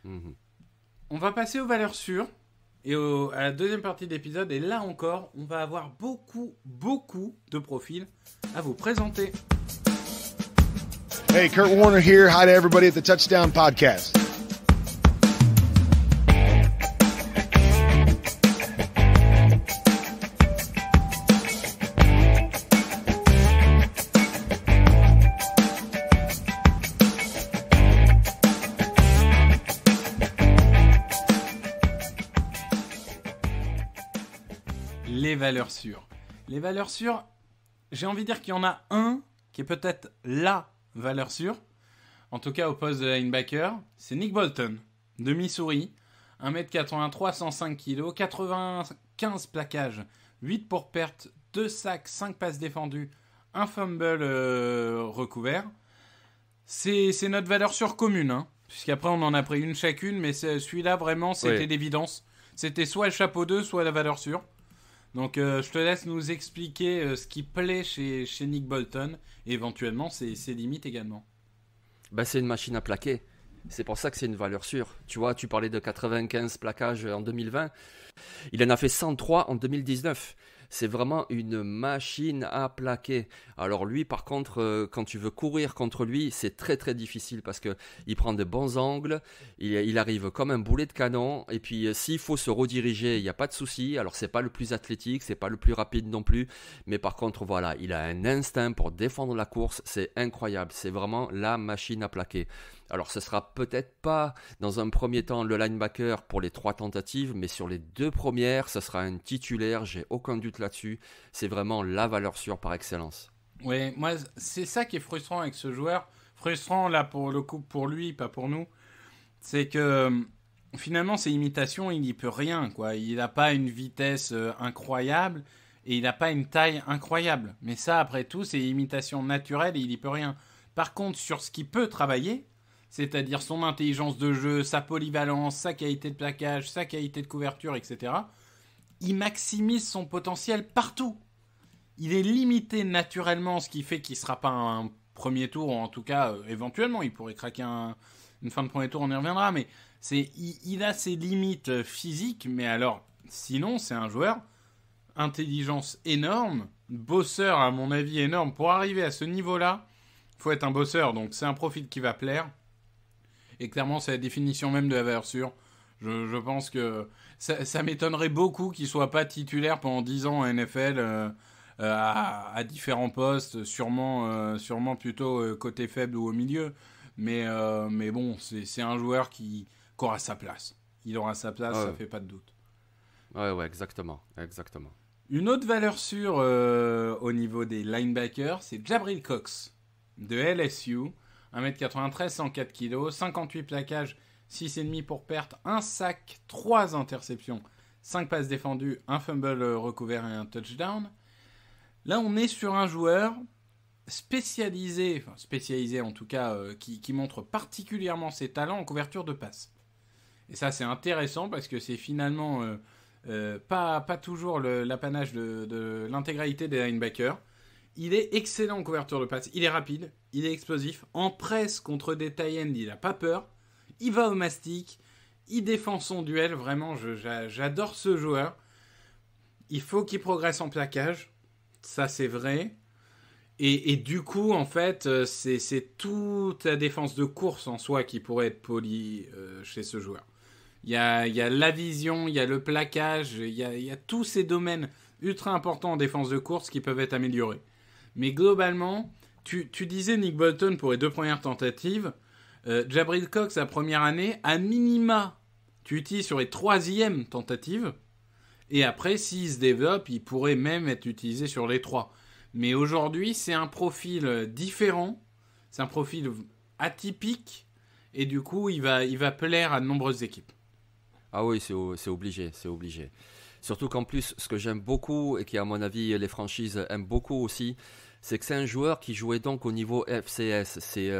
On va passer aux valeurs sûres et à la deuxième partie de l'épisode, et là encore, on va avoir beaucoup de profils à vous présenter. Hey, Kurt Warner here. Hi to everybody at the Touchdown Podcast. Les valeurs sûres. Les valeurs sûres, j'ai envie de dire qu'il y en a un qui est peut-être la valeur sûre, en tout cas au poste de linebacker, c'est Nick Bolton, de Missouri, 1m83, 105 kg, 95 plaquages, 8 pour perte, 2 sacs, 5 passes défendues, un fumble recouvert. C'est notre valeur sûre commune, hein, puisqu'après on en a pris une chacune, mais celui-là vraiment c'était l'évidence. C'était soit le chapeau 2, soit la valeur sûre. Donc je te laisse nous expliquer ce qui plaît chez Nick Bolton et éventuellement ses limites également. C'est une machine à plaquer. C'est pour ça que c'est une valeur sûre. Tu vois, tu parlais de 95 plaquages en 2020. Il en a fait 103 en 2019. C'est vraiment une machine à plaquer. Alors lui, par contre, quand tu veux courir contre lui, c'est très très difficile parce qu'il prend de bons angles, il arrive comme un boulet de canon. Et puis s'il faut se rediriger, il n'y a pas de souci. Alors c'est pas le plus athlétique, c'est pas le plus rapide non plus. Mais par contre, voilà, il a un instinct pour défendre la course. C'est incroyable. C'est vraiment la machine à plaquer. Alors ce sera peut-être pas dans un premier temps le linebacker pour les 3 tentatives, mais sur les 2 premières, ce sera un titulaire, j'ai aucun doute là-dessus. C'est vraiment la valeur sûre par excellence. Ouais, moi c'est ça qui est frustrant avec ce joueur. Frustrant là pour le coup pour lui, pas pour nous. C'est que finalement ses imitations, il n'y peut rien, quoi. Il n'a pas une vitesse incroyable et il n'a pas une taille incroyable. Mais ça, après tout, c'est imitation naturelle et il n'y peut rien. Par contre, sur ce qu'il peut travailler, c'est-à-dire son intelligence de jeu, sa polyvalence, sa qualité de plaquage, sa qualité de couverture, etc., il maximise son potentiel partout. Il est limité naturellement, ce qui fait qu'il ne sera pas un premier tour, ou en tout cas, éventuellement, il pourrait craquer une fin de premier tour, on y reviendra, mais il a ses limites physiques, mais alors, sinon, c'est un joueur, intelligence énorme, bosseur, à mon avis, énorme. Pour arriver à ce niveau-là, il faut être un bosseur, donc c'est un profil qui va plaire. Et clairement, c'est la définition même de la valeur sûre. Je pense que ça m'étonnerait beaucoup qu'il ne soit pas titulaire pendant 10 ans en NFL à différents postes, sûrement plutôt côté faible ou au milieu. Mais bon, c'est un joueur qui aura sa place. Il aura sa place, ça fait pas de doute. Ouais, exactement. Une autre valeur sûre au niveau des linebackers, c'est Jabril Cox de LSU. 1m93, 104 kg, 58 plaquages, 6,5 pour perte, 1 sac, 3 interceptions, 5 passes défendues, un fumble recouvert et un touchdown. Là, on est sur un joueur spécialisé en tout cas, qui montre particulièrement ses talents en couverture de passe. Et ça, c'est intéressant parce que c'est finalement pas toujours l'apanage de l'intégralité des linebackers. Il est excellent en couverture de passe, il est rapide, il est explosif. En presse contre des tight ends, il n'a pas peur. Il va au mastic, il défend son duel. Vraiment, j'adore ce joueur. Il faut qu'il progresse en plaquage, ça c'est vrai. Et du coup, en fait, c'est toute la défense de course en soi qui pourrait être polie chez ce joueur. Il y a la vision, il y a le plaquage, il y a tous ces domaines ultra importants en défense de course qui peuvent être améliorés. Mais globalement, tu disais Nick Bolton pour les 2 premières tentatives. Jabril Cox, sa première année, à minima, tu utilises sur les 3e tentatives. Et après, s'il se développe, il pourrait même être utilisé sur les 3. Mais aujourd'hui, c'est un profil différent. C'est un profil atypique. Et du coup, il va plaire à de nombreuses équipes. Ah oui, c'est obligé. Surtout qu'en plus, ce que j'aime beaucoup, et qui à mon avis les franchises aiment beaucoup aussi, c'est que c'est un joueur qui jouait donc au niveau FCS. C'est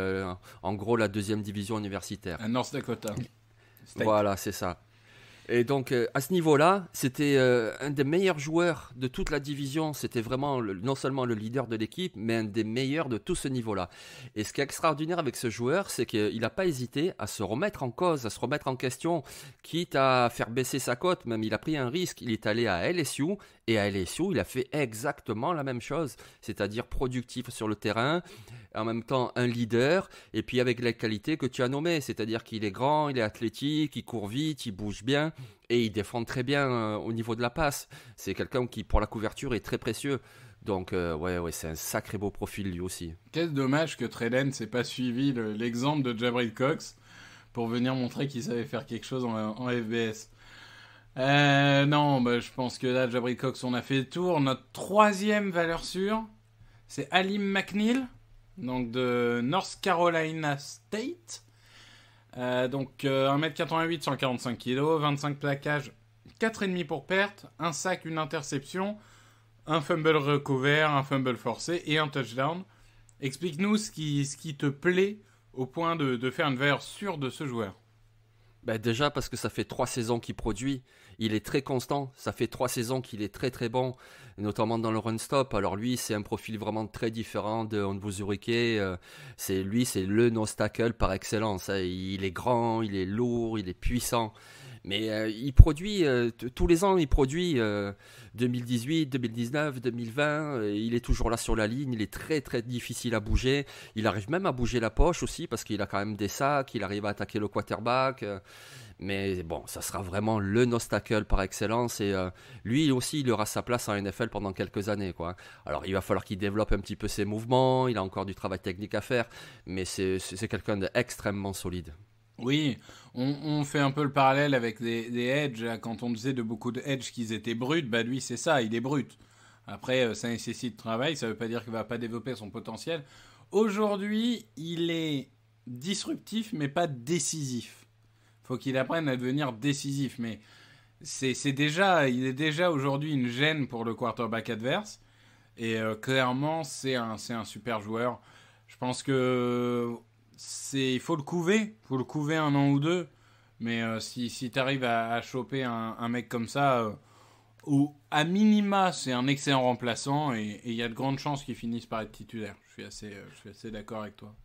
en gros la 2e division universitaire. À North Dakota State. Voilà, c'est ça. Et donc, à ce niveau-là, c'était un des meilleurs joueurs de toute la division. C'était vraiment non seulement le leader de l'équipe, mais un des meilleurs de tout ce niveau-là. Et ce qui est extraordinaire avec ce joueur, c'est qu'il n'a pas hésité à se remettre en cause, à se remettre en question, quitte à faire baisser sa cote. Même il a pris un risque. Il est allé à LSU, et à LSU, il a fait exactement la même chose. C'est-à-dire productif sur le terrain, en même temps un leader, et puis avec les qualités que tu as nommées. C'est-à-dire qu'il est grand, il est athlétique, il court vite, il bouge bien. Et il défend très bien au niveau de la passe. C'est quelqu'un qui, pour la couverture, est très précieux. Donc, ouais, c'est un sacré beau profil lui aussi. Quel dommage que Trey Lance n'ait pas suivi l'exemple de Jabril Cox pour venir montrer qu'il savait faire quelque chose en FBS. Non, je pense que là, Jabril Cox, on a fait le tour. Notre 3e valeur sûre, c'est Alim McNeil, donc de North Carolina State. 1m88, 145 kg, 25 plaquages, 4,5 pour perte, un sac, une interception, un fumble recouvert, un fumble forcé et un touchdown. Explique-nous ce qui te plaît au point de faire une valeur sûre de ce joueur. Déjà parce que ça fait 3 saisons qu'il produit, il est très constant, ça fait 3 saisons qu'il est très très bon, notamment dans le run-stop. Alors lui, c'est un profil vraiment très différent de Onwuzurike, c'est le nose tackle par excellence, hein. Il est grand, il est lourd, il est puissant, mais il produit, tous les ans il produit, 2018, 2019, 2020, il est toujours là sur la ligne, il est très très difficile à bouger, il arrive même à bouger la poche aussi parce qu'il a quand même des sacs, il arrive à attaquer le quarterback, mais bon, ça sera vraiment le nose tackle par excellence, et lui aussi il aura sa place en NFL pendant quelques années, quoi. Alors il va falloir qu'il développe un petit peu ses mouvements, il a encore du travail technique à faire, mais c'est quelqu'un d'extrêmement solide. Oui, on fait un peu le parallèle avec des edge. Quand on disait de beaucoup de edge qu'ils étaient bruts, lui c'est ça, il est brut. Après, ça nécessite travail, ça veut pas dire qu'il va pas développer son potentiel. Aujourd'hui, il est disruptif, mais pas décisif. Faut qu'il apprenne à devenir décisif, mais il est déjà aujourd'hui une gêne pour le quarterback adverse. Et clairement, c'est un super joueur. Je pense que il faut le couver. Il faut le couver 1 an ou 2. Mais si tu arrives à choper un mec comme ça, ou à minima, c'est un excellent remplaçant. Et il y a de grandes chances qu'il finisse par être titulaire. Je suis assez d'accord avec toi.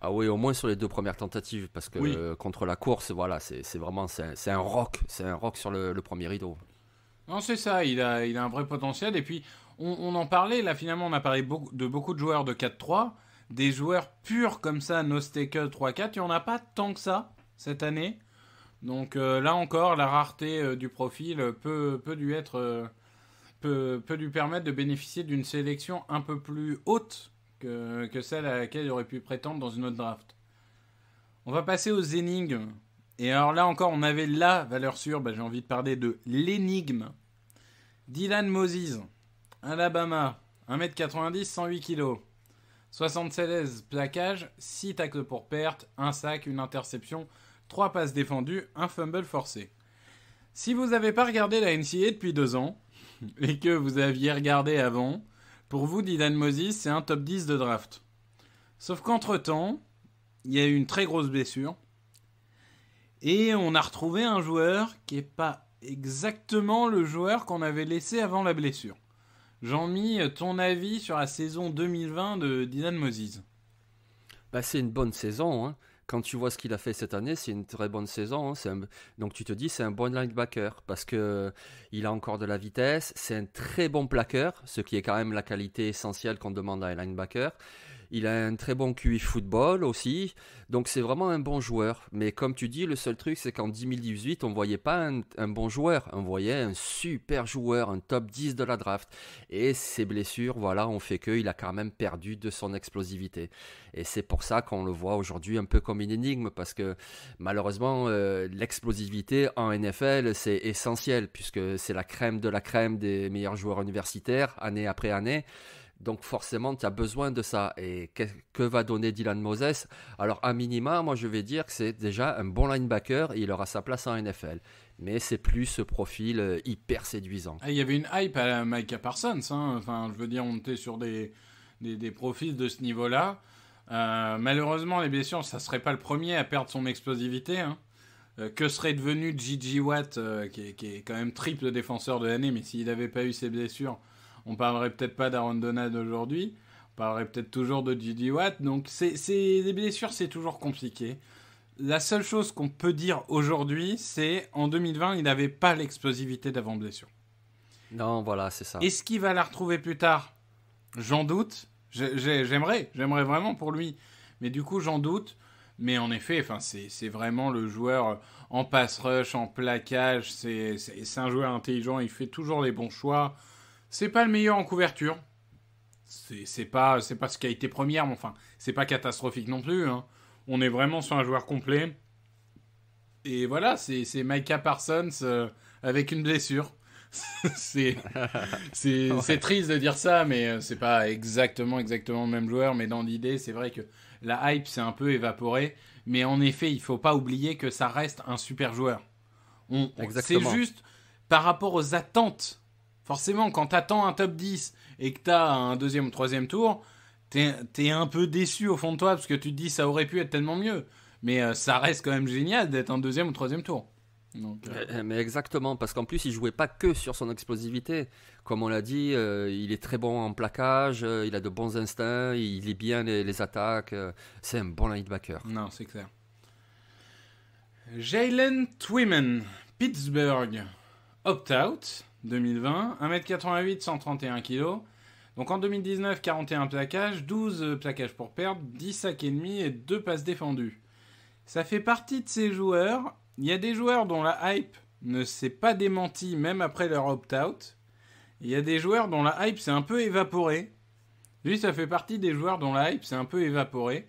Ah oui, au moins sur les 2 premières tentatives, parce que oui. Contre la course, voilà, c'est vraiment un rock sur le premier rideau. Non, c'est ça, il a un vrai potentiel. Et puis, on en parlait, là, finalement, on a parlé de beaucoup de joueurs de 4-3. Des joueurs purs comme ça, nose tackle 3-4, il n'y en a pas tant que ça cette année. Donc là encore, la rareté du profil peut lui permettre de bénéficier d'une sélection un peu plus haute que celle à laquelle il aurait pu prétendre dans une autre draft. On va passer aux énigmes. Et alors là encore, on avait la valeur sûre, j'ai envie de parler de l'énigme. Dylan Moses, Alabama, 1m90, 108 kg. 76 plaquages, 6 tacles pour perte, 1 sac, une interception, 3 passes défendues, un fumble forcé. Si vous n'avez pas regardé la NCAA depuis 2 ans, et que vous aviez regardé avant, pour vous, Dylan Moses, c'est un top 10 de draft. Sauf qu'entre-temps, il y a eu une très grosse blessure, et on a retrouvé un joueur qui n'est pas exactement le joueur qu'on avait laissé avant la blessure. Jean-Mi, ton avis sur la saison 2020 de Dylan Moses? C'est une bonne saison, hein. Quand tu vois ce qu'il a fait cette année, c'est une très bonne saison, hein. Donc tu te dis c'est un bon linebacker parce qu'il a encore de la vitesse, c'est un très bon plaqueur, ce qui est quand même la qualité essentielle qu'on demande à un linebacker. Il a un très bon QI football aussi. Donc c'est vraiment un bon joueur. Mais comme tu dis, le seul truc, c'est qu'en 2018, on ne voyait pas un bon joueur. On voyait un super joueur, un top 10 de la draft. Et ses blessures, voilà, ont fait qu'il a quand même perdu de son explosivité. Et c'est pour ça qu'on le voit aujourd'hui un peu comme une énigme. Parce que malheureusement, l'explosivité en NFL, c'est essentiel. Puisque c'est la crème de la crème des meilleurs joueurs universitaires, année après année. Donc forcément, tu as besoin de ça. Et que va donner Dylan Moses? Alors à minima, moi je vais dire que c'est déjà un bon linebacker et il aura sa place en NFL. Mais c'est plus ce profil hyper séduisant. Il y avait une hype à la Micah Parsons. Hein. Enfin, je veux dire, on était sur des profils de ce niveau-là. Malheureusement, les blessures, ça ne serait pas le premier à perdre son explosivité. Hein. Que serait devenu J.J. Watt, qui est quand même triple défenseur de l'année, mais s'il n'avait pas eu ses blessures, on parlerait peut-être pas d'Aaron Donald aujourd'hui. On parlerait peut-être toujours de J.J. Watt. Donc, les blessures, c'est toujours compliqué. La seule chose qu'on peut dire aujourd'hui, c'est en 2020, il n'avait pas l'explosivité d'avant blessure. Non, voilà, c'est ça. Est-ce qu'il va la retrouver plus tard? J'en doute. J'aimerais vraiment pour lui. Mais du coup, j'en doute. Mais en effet, c'est vraiment le joueur en pass rush, en plaquage. C'est un joueur intelligent. Il fait toujours les bons choix. C'est pas le meilleur en couverture. C'est pas ce qui a été première, mais enfin, c'est pas catastrophique non plus. Hein. On est vraiment sur un joueur complet. Et voilà, c'est Micah Parsons avec une blessure. c'est triste de dire ça, mais c'est pas exactement le même joueur. Mais dans l'idée, c'est vrai que la hype s'est un peu évaporée. Mais en effet, il faut pas oublier que ça reste un super joueur. C'est juste par rapport aux attentes. Forcément, quand t'attends un top 10 et que t'as un deuxième ou troisième tour, t'es un peu déçu au fond de toi parce que tu te dis ça aurait pu être tellement mieux. Mais ça reste quand même génial d'être un deuxième ou troisième tour. Donc, Mais exactement, parce qu'en plus il jouait pas que sur son explosivité. Comme on l'a dit, il est très bon en plaquage, il a de bons instincts, il lit bien les attaques. C'est un bon linebacker. Non, c'est clair. Jalen Twyman, Pittsburgh, opt-out. 2020, 1m88, 131 kg. Donc en 2019, 41 plaquages, 12 plaquages pour perdre, 10 sacs et demi et 2 passes défendues. Ça fait partie de ces joueurs. Il y a des joueurs dont la hype ne s'est pas démentie même après leur opt-out. Il y a des joueurs dont la hype s'est un peu évaporée. Lui, ça fait partie des joueurs dont la hype s'est un peu évaporée.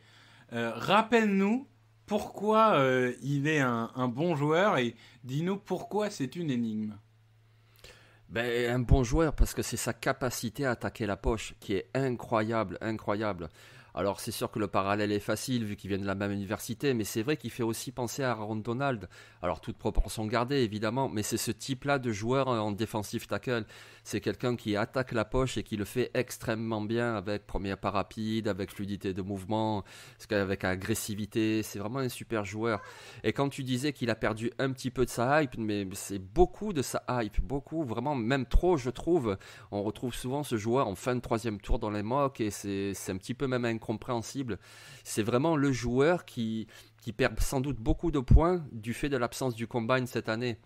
Rappelle-nous pourquoi il est un bon joueur et dis-nous pourquoi c'est une énigme. Un bon joueur parce que c'est sa capacité à attaquer la poche qui est incroyable. Alors c'est sûr que le parallèle est facile vu qu'ils viennent de la même université, mais c'est vrai qu'il fait aussi penser à Aaron Donald. Alors toute proportion gardée évidemment, mais c'est ce type-là de joueur en defensive tackle. C'est quelqu'un qui attaque la poche et qui le fait extrêmement bien avec premier pas rapide, avec fluidité de mouvement, avec agressivité. C'est vraiment un super joueur. Et quand tu disais qu'il a perdu un petit peu de sa hype, mais c'est beaucoup de sa hype, beaucoup, vraiment même trop je trouve. On retrouve souvent ce joueur en fin de troisième tour dans les mocks et c'est un petit peu même incompréhensible. C'est vraiment le joueur qui perd sans doute beaucoup de points du fait de l'absence du combine cette année.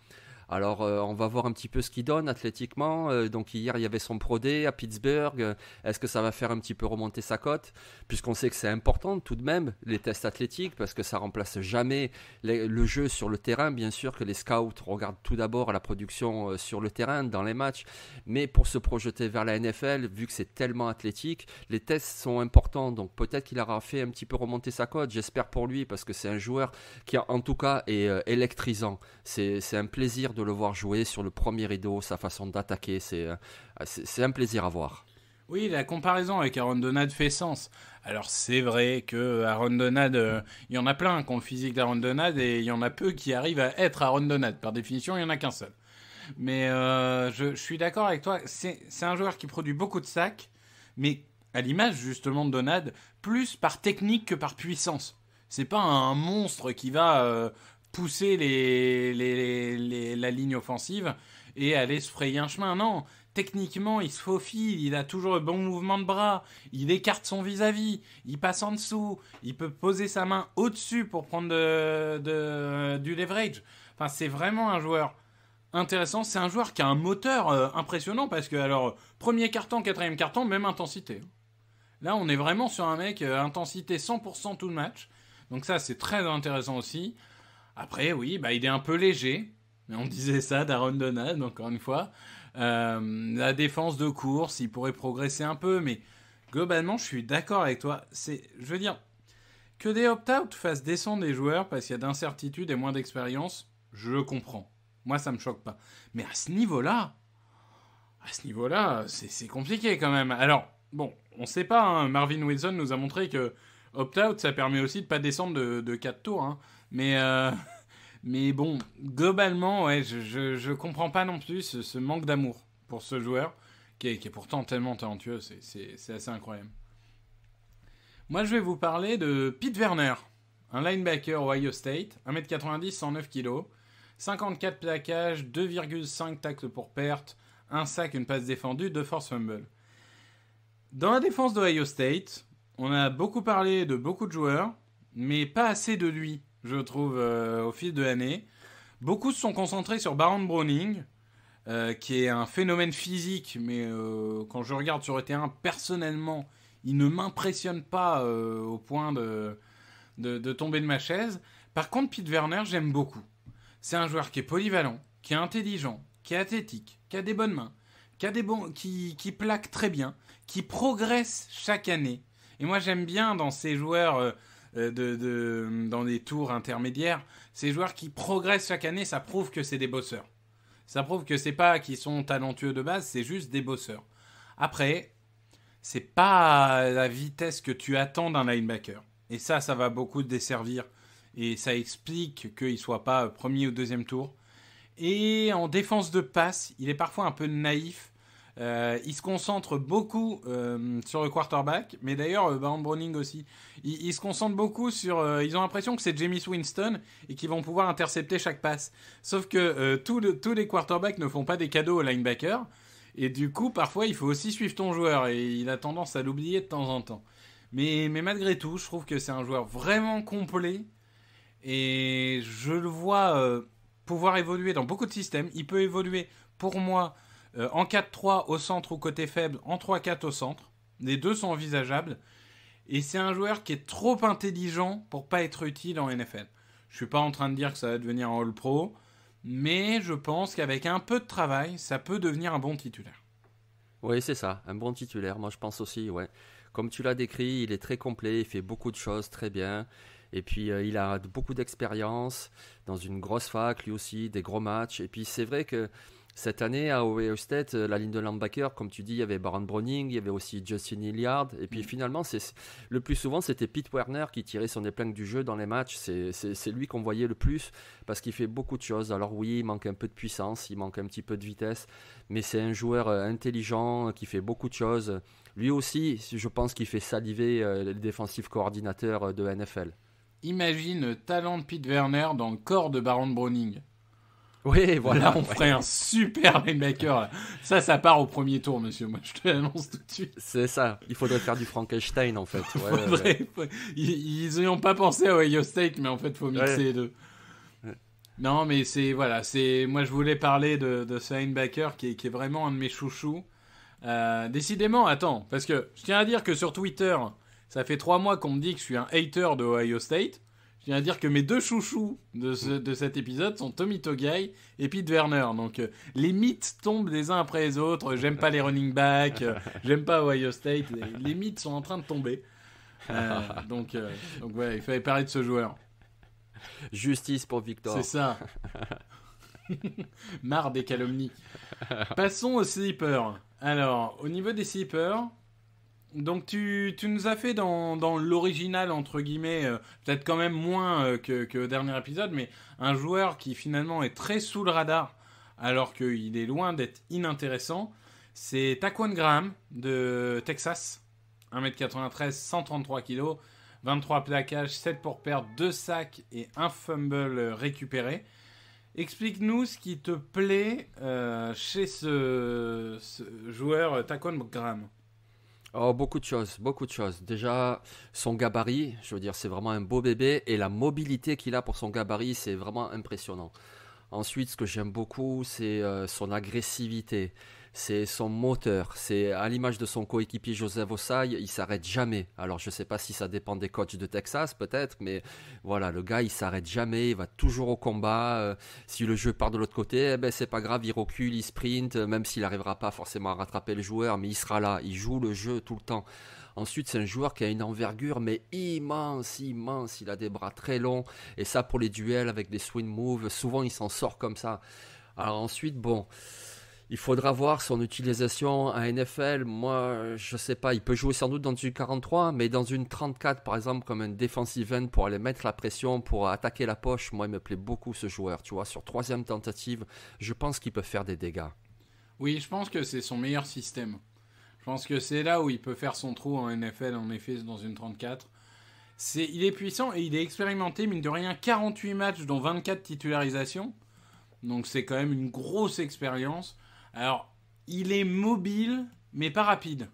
Alors, on va voir un petit peu ce qu'il donne athlétiquement. Donc, hier, il y avait son Pro Day à Pittsburgh. Est-ce que ça va faire un petit peu remonter sa cote? Puisqu'on sait que c'est important tout de même, les tests athlétiques, parce que ça remplace jamais le jeu sur le terrain. Bien sûr que les scouts regardent tout d'abord la production sur le terrain, dans les matchs. Mais pour se projeter vers la NFL, vu que c'est tellement athlétique, les tests sont importants. Donc, peut-être qu'il aura fait un petit peu remonter sa cote. J'espère pour lui, parce que c'est un joueur qui, en tout cas, est électrisant. C'est un plaisir de le voir jouer sur le premier rideau, sa façon d'attaquer, c'est un plaisir à voir. Oui, la comparaison avec Aaron Donald fait sens. Alors c'est vrai que Aaron Donald, il y en a plein qui ont le physique d'Aaron Donald et il y en a peu qui arrivent à être Aaron Donald. Par définition, il n'y en a qu'un seul. Mais je suis d'accord avec toi, c'est un joueur qui produit beaucoup de sacs, mais à l'image justement de Donald, plus par technique que par puissance. C'est pas un monstre qui va pousser la ligne offensive et aller se frayer un chemin. Non, techniquement, il se faufile, il a toujours le bon mouvement de bras, il écarte son vis-à-vis, il passe en dessous, il peut poser sa main au-dessus pour prendre du leverage. Enfin, c'est vraiment un joueur intéressant. C'est un joueur qui a un moteur impressionnant parce que, alors, premier carton, quatrième carton, même intensité. Là, on est vraiment sur un mec intensité 100% tout le match. Donc ça, c'est très intéressant aussi. Après, oui, il est un peu léger. Mais on disait ça d'Aaron Donald, encore une fois. La défense de course, il pourrait progresser un peu. Mais globalement, je suis d'accord avec toi. Je veux dire, que des opt-out fassent descendre des joueurs parce qu'il y a d'incertitude et moins d'expérience, je le comprends. Moi, ça me choque pas. Mais à ce niveau-là, c'est compliqué quand même. Alors, bon, on sait pas, hein, Marvin Wilson nous a montré que opt-out, ça permet aussi de pas descendre de 4 tours. Hein. Mais bon, globalement, ouais, je comprends pas non plus ce manque d'amour pour ce joueur, qui est pourtant tellement talentueux, c'est assez incroyable. Moi, je vais vous parler de Pete Werner, un linebacker Ohio State, 1m90, 109 kg, 54 plaquages, 2,5 tacles pour perte, 1 sac, une passe défendue, 2 force fumble. Dans la défense d'Ohio State, on a beaucoup parlé de beaucoup de joueurs, mais pas assez de lui, je trouve, au fil de l'année. Beaucoup se sont concentrés sur Baron Browning, qui est un phénomène physique, mais quand je regarde sur le terrain, personnellement, il ne m'impressionne pas au point de tomber de ma chaise. Par contre, Pete Werner, j'aime beaucoup. C'est un joueur qui est polyvalent, qui est intelligent, qui est athlétique, qui a des bonnes mains, qui plaque très bien, qui progresse chaque année. Et moi, j'aime bien dans ces joueurs dans des tours intermédiaires, ces joueurs qui progressent chaque année, ça prouve que c'est des bosseurs. Ça prouve que c'est pas qu'ils sont talentueux de base, c'est juste des bosseurs. Après, c'est pas la vitesse que tu attends d'un linebacker. Et ça va beaucoup te desservir. Et ça explique qu'il soit pas premier ou deuxième tour. Et en défense de passe, il est parfois un peu naïf. Il se concentre beaucoup sur le quarterback. Mais d'ailleurs, Baron Browning aussi. Il se concentre beaucoup sur... ils ont l'impression que c'est Jameis Winston et qu'ils vont pouvoir intercepter chaque passe. Sauf que tous les quarterbacks ne font pas des cadeaux aux linebackers. Et du coup, parfois, il faut aussi suivre ton joueur. Et il a tendance à l'oublier de temps en temps. Mais malgré tout, je trouve que c'est un joueur vraiment complet. Et je le vois pouvoir évoluer dans beaucoup de systèmes. Il peut évoluer, pour moi, en 4-3 au centre ou côté faible, en 3-4 au centre. Les deux sont envisageables. Et c'est un joueur qui est trop intelligent pour pas être utile en NFL. Je suis pas en train de dire que ça va devenir un All-Pro. Mais je pense qu'avec un peu de travail, ça peut devenir un bon titulaire. Oui, c'est ça, un bon titulaire. Moi, je pense aussi, ouais. Comme tu l'as décrit, il est très complet, il fait beaucoup de choses très bien. Et puis, il a beaucoup d'expérience dans une grosse fac, lui aussi, des gros matchs. Et puis, c'est vrai que cette année, à Ohio State, la ligne de linebacker, comme tu dis, il y avait Baron Browning, il y avait aussi Justin Hilliard. Et puis, finalement, le plus souvent, c'était Pete Werner qui tirait son épingle du jeu dans les matchs. C'est lui qu'on voyait le plus parce qu'il fait beaucoup de choses. Alors oui, il manque un peu de puissance, il manque un petit peu de vitesse. Mais c'est un joueur intelligent qui fait beaucoup de choses. Lui aussi, je pense qu'il fait saliver les défensifs coordinateurs de NFL. Imagine le talent de Pete Werner dans le corps de Baron Browning. Oui, voilà. Là, on ferait un super linebacker. Ça part au premier tour, monsieur. Moi, je te l'annonce tout de suite. C'est ça. Il faudrait faire du Frankenstein, en fait. Ils n'y ont pas pensé à Ohio State, mais en fait, il faut mixer les deux. Ouais. Non, mais moi, je voulais parler de ce linebacker qui est vraiment un de mes chouchous. Décidément, attends, parce que je tiens à dire que sur Twitter, ça fait 3 mois qu'on me dit que je suis un hater de Ohio State. Je tiens à dire que mes deux chouchous de cet épisode sont Tommy Togiai et Pete Werner. Donc les mythes tombent les uns après les autres. J'aime pas les running backs, j'aime pas Ohio State. Les mythes sont en train de tomber. Donc ouais, il fallait parler de ce joueur. Justice pour Victor. C'est ça. Marre des calomnies. Passons aux sleepers. Alors, au niveau des sleepers, donc tu nous as fait dans l'original, entre guillemets, peut-être quand même moins que au dernier épisode, mais un joueur qui finalement est très sous le radar, alors qu'il est loin d'être inintéressant, c'est Taquan Graham de Texas, 1m93, 133 kg, 23 plaquages, 7 pour perdre, 2 sacs et 1 fumble récupéré. Explique-nous ce qui te plaît chez ce joueur Taquan Graham. Oh, beaucoup de choses. Déjà, son gabarit, je veux dire, c'est vraiment un beau bébé et la mobilité qu'il a pour son gabarit, c'est vraiment impressionnant. Ensuite, ce que j'aime beaucoup, c'est son agressivité. c'est son moteur. C'est à l'image de son coéquipier Joseph Ossai, il s'arrête jamais. Alors je sais pas si ça dépend des coachs de Texas peut-être, mais voilà, le gars il s'arrête jamais, il va toujours au combat. Si le jeu part de l'autre côté, c'est pas grave, il recule, il sprint, même s'il n'arrivera pas forcément à rattraper le joueur, mais il sera là, il joue le jeu tout le temps. Ensuite, c'est un joueur qui a une envergure, mais immense. Il a des bras très longs. Et ça, pour les duels avec des swing moves, souvent, il s'en sort comme ça. Alors ensuite, bon, il faudra voir son utilisation à NFL. Moi, je sais pas, il peut jouer sans doute dans une 43, mais dans une 34, par exemple, comme un defensive end pour aller mettre la pression, pour attaquer la poche. Moi, il me plaît beaucoup, ce joueur. Tu vois, sur 3e tentative, je pense qu'il peut faire des dégâts. Oui, je pense que c'est son meilleur système. Je pense que c'est là où il peut faire son trou en NFL, en effet, dans une 34. Il est puissant et il est expérimenté, mine de rien, 48 matchs, dont 24 titularisations. Donc c'est quand même une grosse expérience. Alors, il est mobile, mais pas rapide.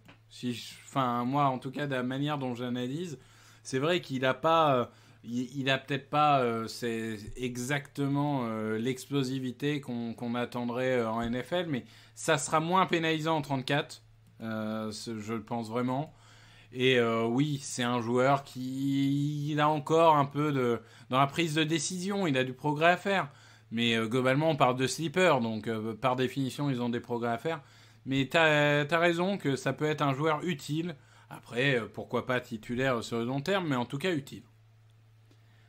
Moi, en tout cas, de la manière dont j'analyse, c'est vrai qu'il n'a pas... il a peut-être pas c'est exactement l'explosivité qu'on attendrait en NFL, mais ça sera moins pénalisant en 34. Je le pense vraiment. Et oui, c'est un joueur qui il a encore un peu dans la prise de décision, il a du progrès à faire. Mais globalement, on parle de sleeper, donc par définition, ils ont des progrès à faire. Mais t'as raison que ça peut être un joueur utile. Après, pourquoi pas titulaire sur le long terme, mais en tout cas utile.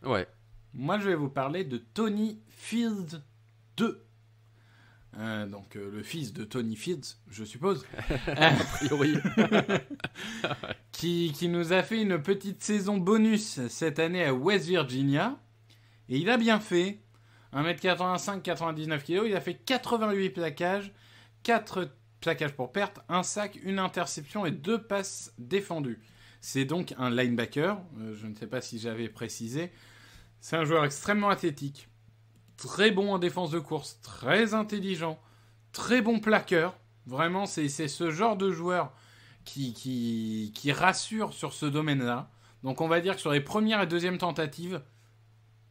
Ouais. Moi, je vais vous parler de Tony Fields 2. Donc le fils de Tony Fields, je suppose, A priori. qui nous a fait une petite saison bonus cette année à West Virginia. Et il a bien fait. 1m85, 99 kg, il a fait 88 plaquages, 4 plaquages pour perte, 1 sac, 1 interception et 2 passes défendues. C'est donc un linebacker, je ne sais pas si j'avais précisé. C'est un joueur extrêmement athlétique, très bon en défense de course, très intelligent, très bon plaqueur. Vraiment, c'est ce genre de joueur qui rassure sur ce domaine-là. Donc on va dire que sur les premières et deuxièmes tentatives,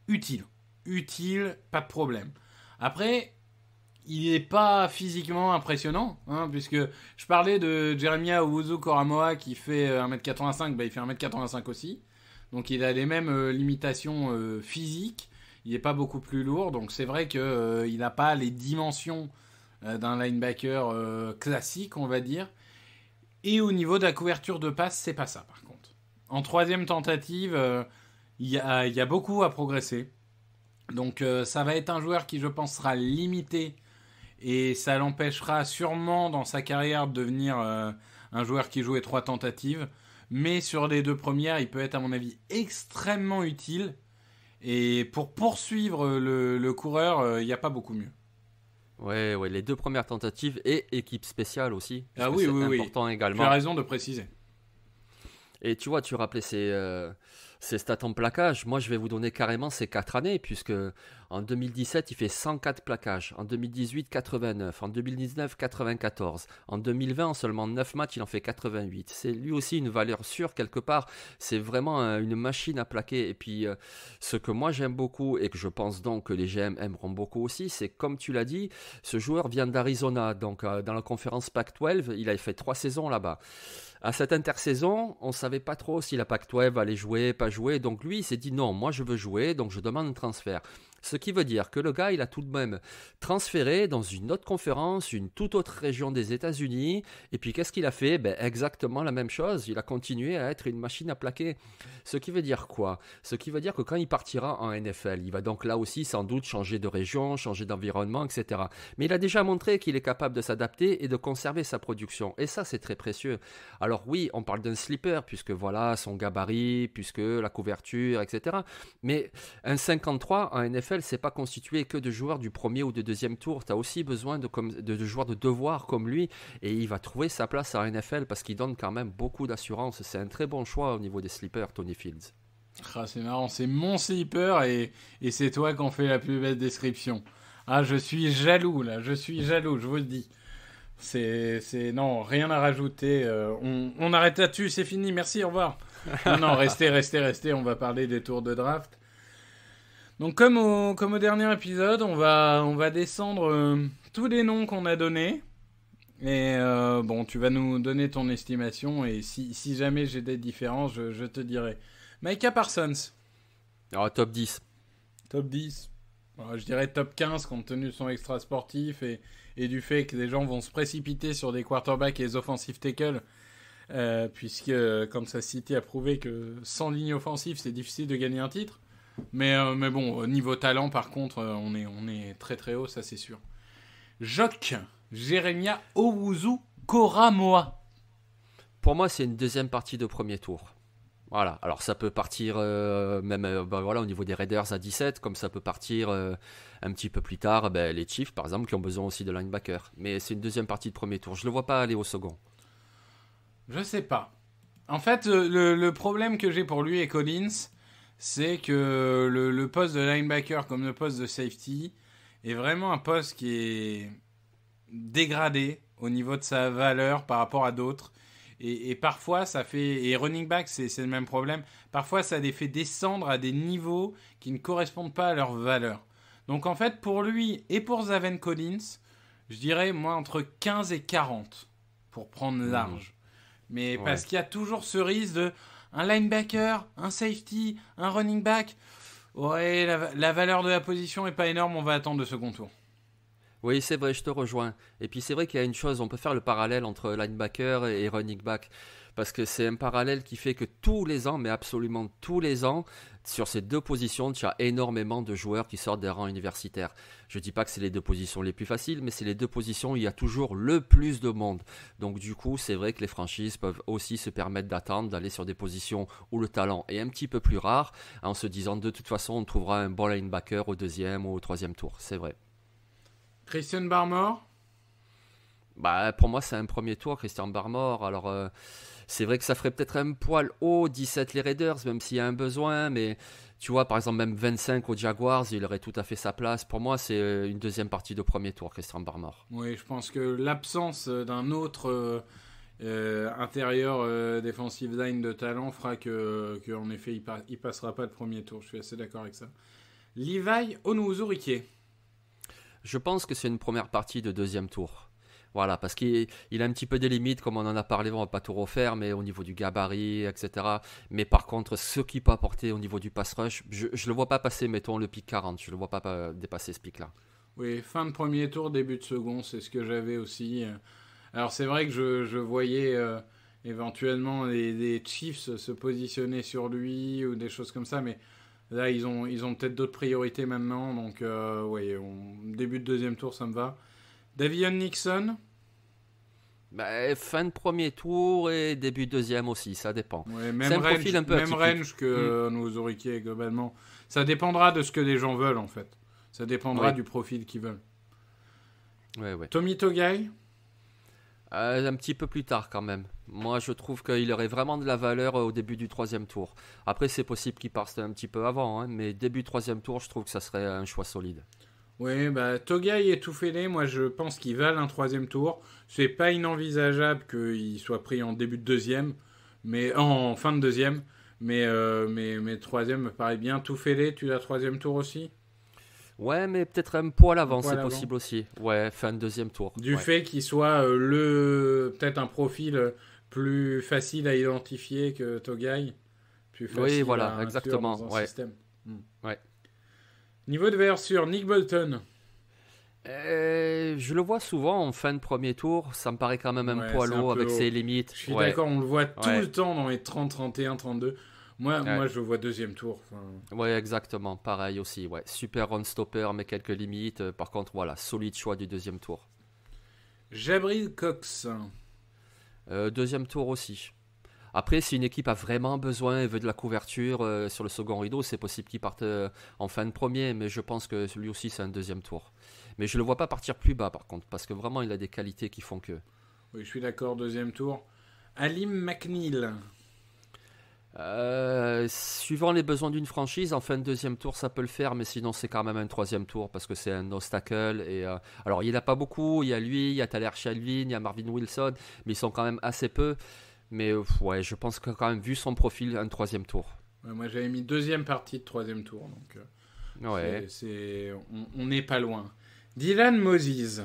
utile, pas de problème. Après, il n'est pas physiquement impressionnant, puisque je parlais de Jeremiah Owusu-Koramoah qui fait 1m85, il fait 1m85 aussi. Donc il a les mêmes limitations physiques. Il n'est pas beaucoup plus lourd, donc c'est vrai qu'il n'a pas les dimensions d'un linebacker classique, on va dire. Et au niveau de la couverture de passe, c'est pas ça par contre. En 3e tentative, il y a beaucoup à progresser. Donc ça va être un joueur qui, je pense, sera limité et ça l'empêchera sûrement dans sa carrière de devenir un joueur qui jouait 3 tentatives. Mais sur les 2 premières, il peut être, à mon avis, extrêmement utile. Et pour poursuivre le coureur, il n'y a pas beaucoup mieux. Ouais, les 2 premières tentatives et équipe spéciale aussi. Ah oui, c'est important également. Tu as raison de préciser. Et tu vois, tu rappelais ces stats en plaquage. Moi, je vais vous donner carrément ces 4 années, puisque en 2017, il fait 104 plaquages. En 2018, 89. En 2019, 94. En 2020, en seulement 9 matchs, il en fait 88. C'est lui aussi une valeur sûre quelque part. C'est vraiment une machine à plaquer. Et puis, ce que moi j'aime beaucoup, et que je pense donc que les GM aimeront beaucoup aussi, c'est comme tu l'as dit, ce joueur vient d'Arizona. Donc, dans la conférence Pac-12, il a fait 3 saisons là-bas. À cette intersaison, on ne savait pas trop si la Pac-12 allait jouer, pas jouer. Donc lui, il s'est dit non, moi je veux jouer, donc je demande un transfert. Ce qui veut dire que le gars, il a tout de même transféré dans une autre conférence, une toute autre région des États-Unis. Et puis qu'est-ce qu'il a fait ? Exactement la même chose. Il a continué à être une machine à plaquer. Ce qui veut dire quoi ? Ce qui veut dire que quand il partira en NFL, il va donc là aussi sans doute changer de région, changer d'environnement, etc. Mais il a déjà montré qu'il est capable de s'adapter et de conserver sa production. Et ça, c'est très précieux. Alors oui, on parle d'un sleeper, puisque voilà son gabarit, puisque la couverture, etc. Mais un 53 en NFL, c'est pas constitué que de joueurs du premier ou de deuxième tour. Tu as aussi besoin de joueurs de devoir comme lui, et il va trouver sa place en NFL parce qu'il donne quand même beaucoup d'assurance. C'est un très bon choix au niveau des sleepers, Tony Fields. Ah, c'est marrant, c'est mon sleeper et c'est toi qui en fais la plus belle description. Ah, je suis jaloux là, je vous le dis. Non, rien à rajouter. On arrête là-dessus, c'est fini, merci, au revoir. Non, restez, on va parler des tours de draft. Donc comme au dernier épisode, on va descendre tous les noms qu'on a donnés. Et bon, tu vas nous donner ton estimation et si jamais j'ai des différences, je te dirai. Micah Parsons. Alors, top 10. Top 10. Je dirais top 15 compte tenu de son extra sportif et du fait que les gens vont se précipiter sur des quarterbacks et les offensive tackles. Puisque Kansas City a prouvé que sans ligne offensive, c'est difficile de gagner un titre. Mais bon, au niveau talent, par contre, on est très très haut, ça c'est sûr. Jock, Jeremiah Owusu-Koramoah. Pour moi, c'est une deuxième partie de premier tour. Voilà, alors ça peut partir même voilà, au niveau des Raiders à 17, comme ça peut partir un petit peu plus tard, les Chiefs par exemple, qui ont besoin aussi de linebacker. Mais c'est une deuxième partie de premier tour, je ne le vois pas aller au second. Je sais pas. En fait, le problème que j'ai pour lui et Collins, c'est que le poste de linebacker comme le poste de safety est vraiment un poste qui est dégradé au niveau de sa valeur par rapport à d'autres. Et parfois, ça fait... Et running back, c'est le même problème. Parfois, ça les fait descendre à des niveaux qui ne correspondent pas à leur valeur. Donc, en fait, pour lui et pour Zaven Collins, je dirais, moi, entre 15 et 40 pour prendre large. Mais parce qu'il y a toujours ce risque de un linebacker, un safety, un running back. Ouais, la valeur de la position est pas énorme, on va attendre le second tour. Oui, c'est vrai, je te rejoins. Et puis c'est vrai qu'il y a une chose, on peut faire le parallèle entre linebacker et running back. Parce que c'est un parallèle qui fait que tous les ans, mais absolument tous les ans, sur ces deux positions, tu as énormément de joueurs qui sortent des rangs universitaires. Je ne dis pas que c'est les deux positions les plus faciles, mais c'est les deux positions où il y a toujours le plus de monde. Donc du coup, c'est vrai que les franchises peuvent aussi se permettre d'attendre, d'aller sur des positions où le talent est un petit peu plus rare, en se disant de toute façon, on trouvera un bon linebacker au deuxième ou au troisième tour. C'est vrai. Christian Barmore. Pour moi, c'est un premier tour, Christian Barmore. Alors, c'est vrai que ça ferait peut-être un poil haut, 17 les Raiders, même s'il y a un besoin. Mais tu vois, par exemple, même 25 aux Jaguars, il aurait tout à fait sa place. Pour moi, c'est une deuxième partie de premier tour, Christian Barmore. Oui, je pense que l'absence d'un autre intérieur defensive line de talent fera qu'en effet, il passera pas le premier tour. Je suis assez d'accord avec ça. Levi Onwuzurike. Je pense que c'est une première partie de deuxième tour. Voilà, parce qu'il a un petit peu des limites, comme on en a parlé, on ne va pas tout refaire, mais au niveau du gabarit, etc. Mais par contre, ce qu'il peut apporter au niveau du pass rush, je ne le vois pas passer, mettons, le pic 40. Je ne le vois pas dépasser ce pic-là. Oui, fin de premier tour, début de second, c'est ce que j'avais aussi. Alors c'est vrai que je voyais éventuellement les Chiefs se positionner sur lui ou des choses comme ça, mais là ils ont peut-être d'autres priorités maintenant, donc oui, début de deuxième tour, ça me va. Davion Nixon. Fin de premier tour et début de deuxième aussi, ça dépend. Ouais, c'est un profil un peu atypique. Même range que Onwuzurike globalement. Ça dépendra de ce que les gens veulent en fait. Ça dépendra du profil qu'ils veulent. Ouais. Tommy Togai. Un petit peu plus tard quand même. Moi je trouve qu'il aurait vraiment de la valeur au début du troisième tour. Après c'est possible qu'il parte un petit peu avant, hein, mais début troisième tour je trouve que ça serait un choix solide. Oui, Togai et Toufele, moi je pense qu'ils valent un troisième tour. C'est pas inenvisageable qu'ils soient pris en début de deuxième, mais en fin de deuxième. Mais troisième me paraît bien. Toufele, tu l'as troisième tour aussi? Ouais, mais peut-être un poil avant, c'est possible aussi. Ouais, fin de deuxième tour. Du fait qu'il soit peut-être un profil plus facile à identifier que Togai. Plus facile oui, voilà, à exactement. Dans un système. Ouais. Niveau de valeur sur Nick Bolton. Je le vois souvent en fin de premier tour. Ça me paraît quand même un poil haut avec ses limites. Je suis d'accord, on le voit tout le temps dans les 30, 31, 32. Moi, je le vois deuxième tour. Ouais, exactement. Pareil aussi. Ouais. Super run stopper, mais quelques limites. Par contre, voilà, solide choix du deuxième tour. Jabril Cox. Deuxième tour aussi. Après, si une équipe a vraiment besoin et veut de la couverture sur le second rideau, c'est possible qu'il parte en fin de premier, mais je pense que lui aussi, c'est un deuxième tour. Mais je ne le vois pas partir plus bas, par contre, parce que vraiment, il a des qualités qui font que... Oui, je suis d'accord, deuxième tour. Alim McNeil. Suivant les besoins d'une franchise, en fin de deuxième tour, ça peut le faire, mais sinon, c'est quand même un troisième tour, parce que c'est un obstacle. Et, alors, il n'y en a pas beaucoup. Il y a lui, il y a Tyler Shelvin, il y a Marvin Wilson, mais ils sont quand même assez peu. Mais ouais, je pense que quand même, vu son profil, un troisième tour. Ouais, moi, j'avais mis deuxième partie de troisième tour. Donc, ouais. on n'est pas loin. Dylan Moses.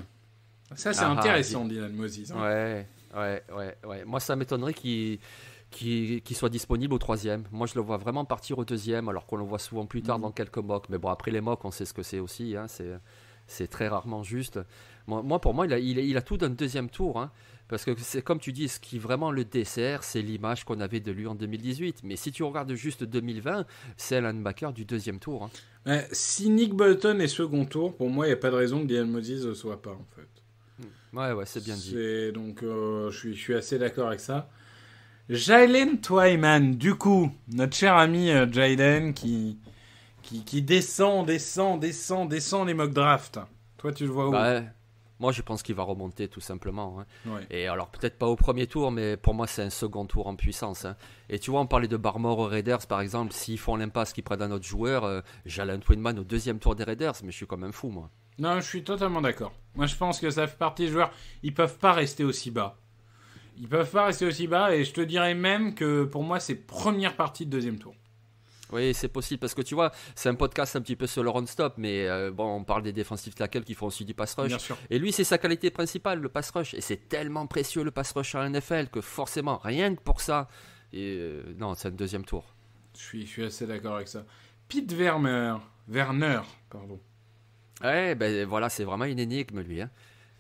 Ça, c'est intéressant, Dylan Moses. Ouais. Moi, ça m'étonnerait qu'il soit disponible au 3e. Moi, je le vois vraiment partir au 2e, alors qu'on le voit souvent plus tard dans quelques mocks. Mais bon, après les mocks, on sait ce que c'est aussi. Hein. C'est très rarement juste. Pour moi, il a tout d'un 2e tour. Hein. Parce que c'est comme tu dis, ce qui vraiment le dessert, c'est l'image qu'on avait de lui en 2018. Mais si tu regardes juste 2020, c'est un linebacker du 2e tour. Hein. Si Nick Bolton est second tour, pour moi, il n'y a pas de raison que Dylan Moses ne soit pas, en fait. Ouais, c'est bien dit. Donc, je suis assez d'accord avec ça. Jalen Twyman, du coup, notre cher ami Jalen qui descend les mock drafts. Toi, tu le vois où? Moi, je pense qu'il va remonter tout simplement. Hein. Ouais. Et alors, peut-être pas au premier tour, mais pour moi, c'est un second tour en puissance. Hein. Et tu vois, on parlait de Barmore aux Raiders, par exemple. S'ils font l'impasse, qu'ils prennent un autre joueur, Jalen Twyman au 2e tour des Raiders, mais je suis comme un fou, moi. Non, je suis totalement d'accord. Moi, je pense que ça fait partie des joueurs. Ils peuvent pas rester aussi bas. Et je te dirais même que pour moi, c'est première partie de 2e tour. Oui, c'est possible, parce que tu vois, c'est un podcast un petit peu sur le run-stop, mais on parle des défensifs tackles qui font aussi du pass rush. Bien sûr. Et lui, c'est sa qualité principale, le pass rush. Et c'est tellement précieux, le pass rush à la NFL, que forcément, rien que pour ça, non, c'est un 2e tour. Je suis assez d'accord avec ça. Pete Werner, pardon. Ouais, voilà, c'est vraiment une énigme, lui. Hein.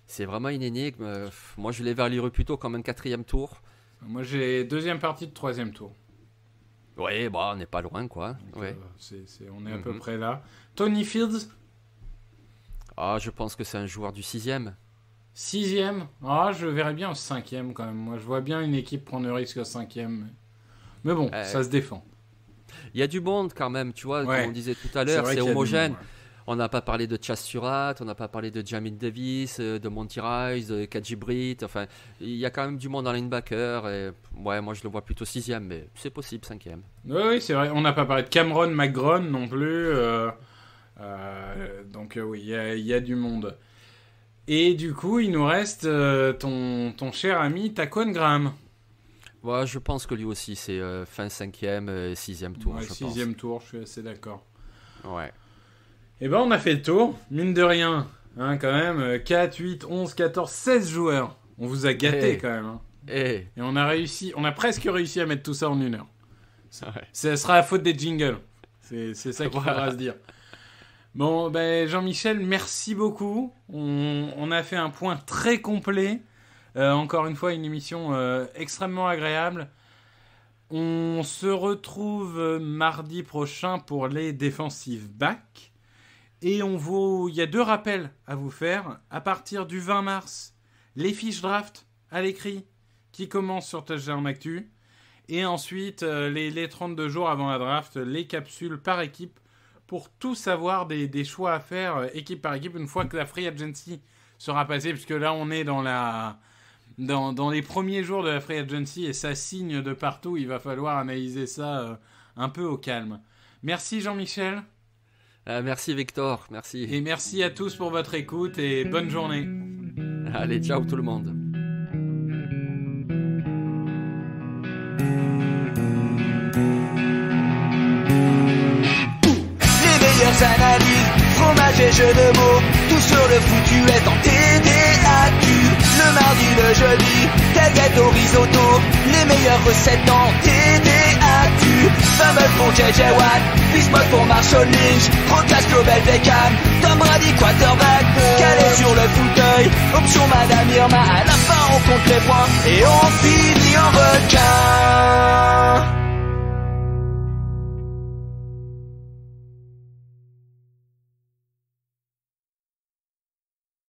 C'est vraiment une énigme. Moi, je l'ai vers plutôt comme un 4e tour. Moi, j'ai 2e partie de 3e tour. Oui, on n'est pas loin, quoi. Donc, ouais. On est à peu près là. Tony Fields? Je pense que c'est un joueur du 6e. 6e? Je le verrais bien au 5e quand même. Moi, je vois bien une équipe prendre le risque au 5e. Mais bon, ça se défend. Il y a du monde quand même, tu vois, comme on disait tout à l'heure, c'est homogène. On n'a pas parlé de Chas Surratt, on n'a pas parlé de Jamin Davis, de Monty Rice, de Kadji Britt. Enfin, il y a quand même du monde en linebacker. Et, moi, je le vois plutôt 6e, mais c'est possible, 5e. Oui, c'est vrai. On n'a pas parlé de Cameron McGrone non plus. Donc, oui, il y a du monde. Et du coup, il nous reste ton cher ami Taquan Graham. Je pense que lui aussi, c'est fin 5e, 6e tour. 6e tour, je suis assez d'accord. Ouais. Eh ben, on a fait le tour, mine de rien, hein, quand même, 4, 8, 11, 14, 16 joueurs. On vous a gâté quand même. Hein. Et on a presque réussi à mettre tout ça en 1 heure. Ça sera la faute des jingles. C'est ça qu'il faudra se dire. Bon, Jean-Michel, merci beaucoup. On a fait un point très complet. Encore une fois, une émission extrêmement agréable. On se retrouve mardi prochain pour les defensive backs. Et il y a 2 rappels à vous faire. À partir du 20 mars, les fiches draft à l'écrit qui commencent sur Touchdown Actu. Et ensuite, les 32 jours avant la draft, les capsules par équipe pour tout savoir des choix à faire équipe par équipe une fois que la free agency sera passée. Puisque là, on est dans les premiers jours de la free agency et ça signe de partout. Il va falloir analyser ça un peu au calme. Merci Jean-Michel. Merci Victor, merci. Et merci à tous pour votre écoute et bonne journée. Allez, ciao tout le monde. Les meilleures analyses, fromage et jeux de mots, tout sur le foutu est en TDAQ. Le mardi, le jeudi, tailgate au risotto, les meilleures recettes en TDAQ. Fumble pour JJ Watt, Bismuth pour Marshall Lynch, Rocas Global Beckham, Tom Brady quarterback, calé sur le fauteuil, option Madame Irma, à la fin on compte les points et on finit en requin.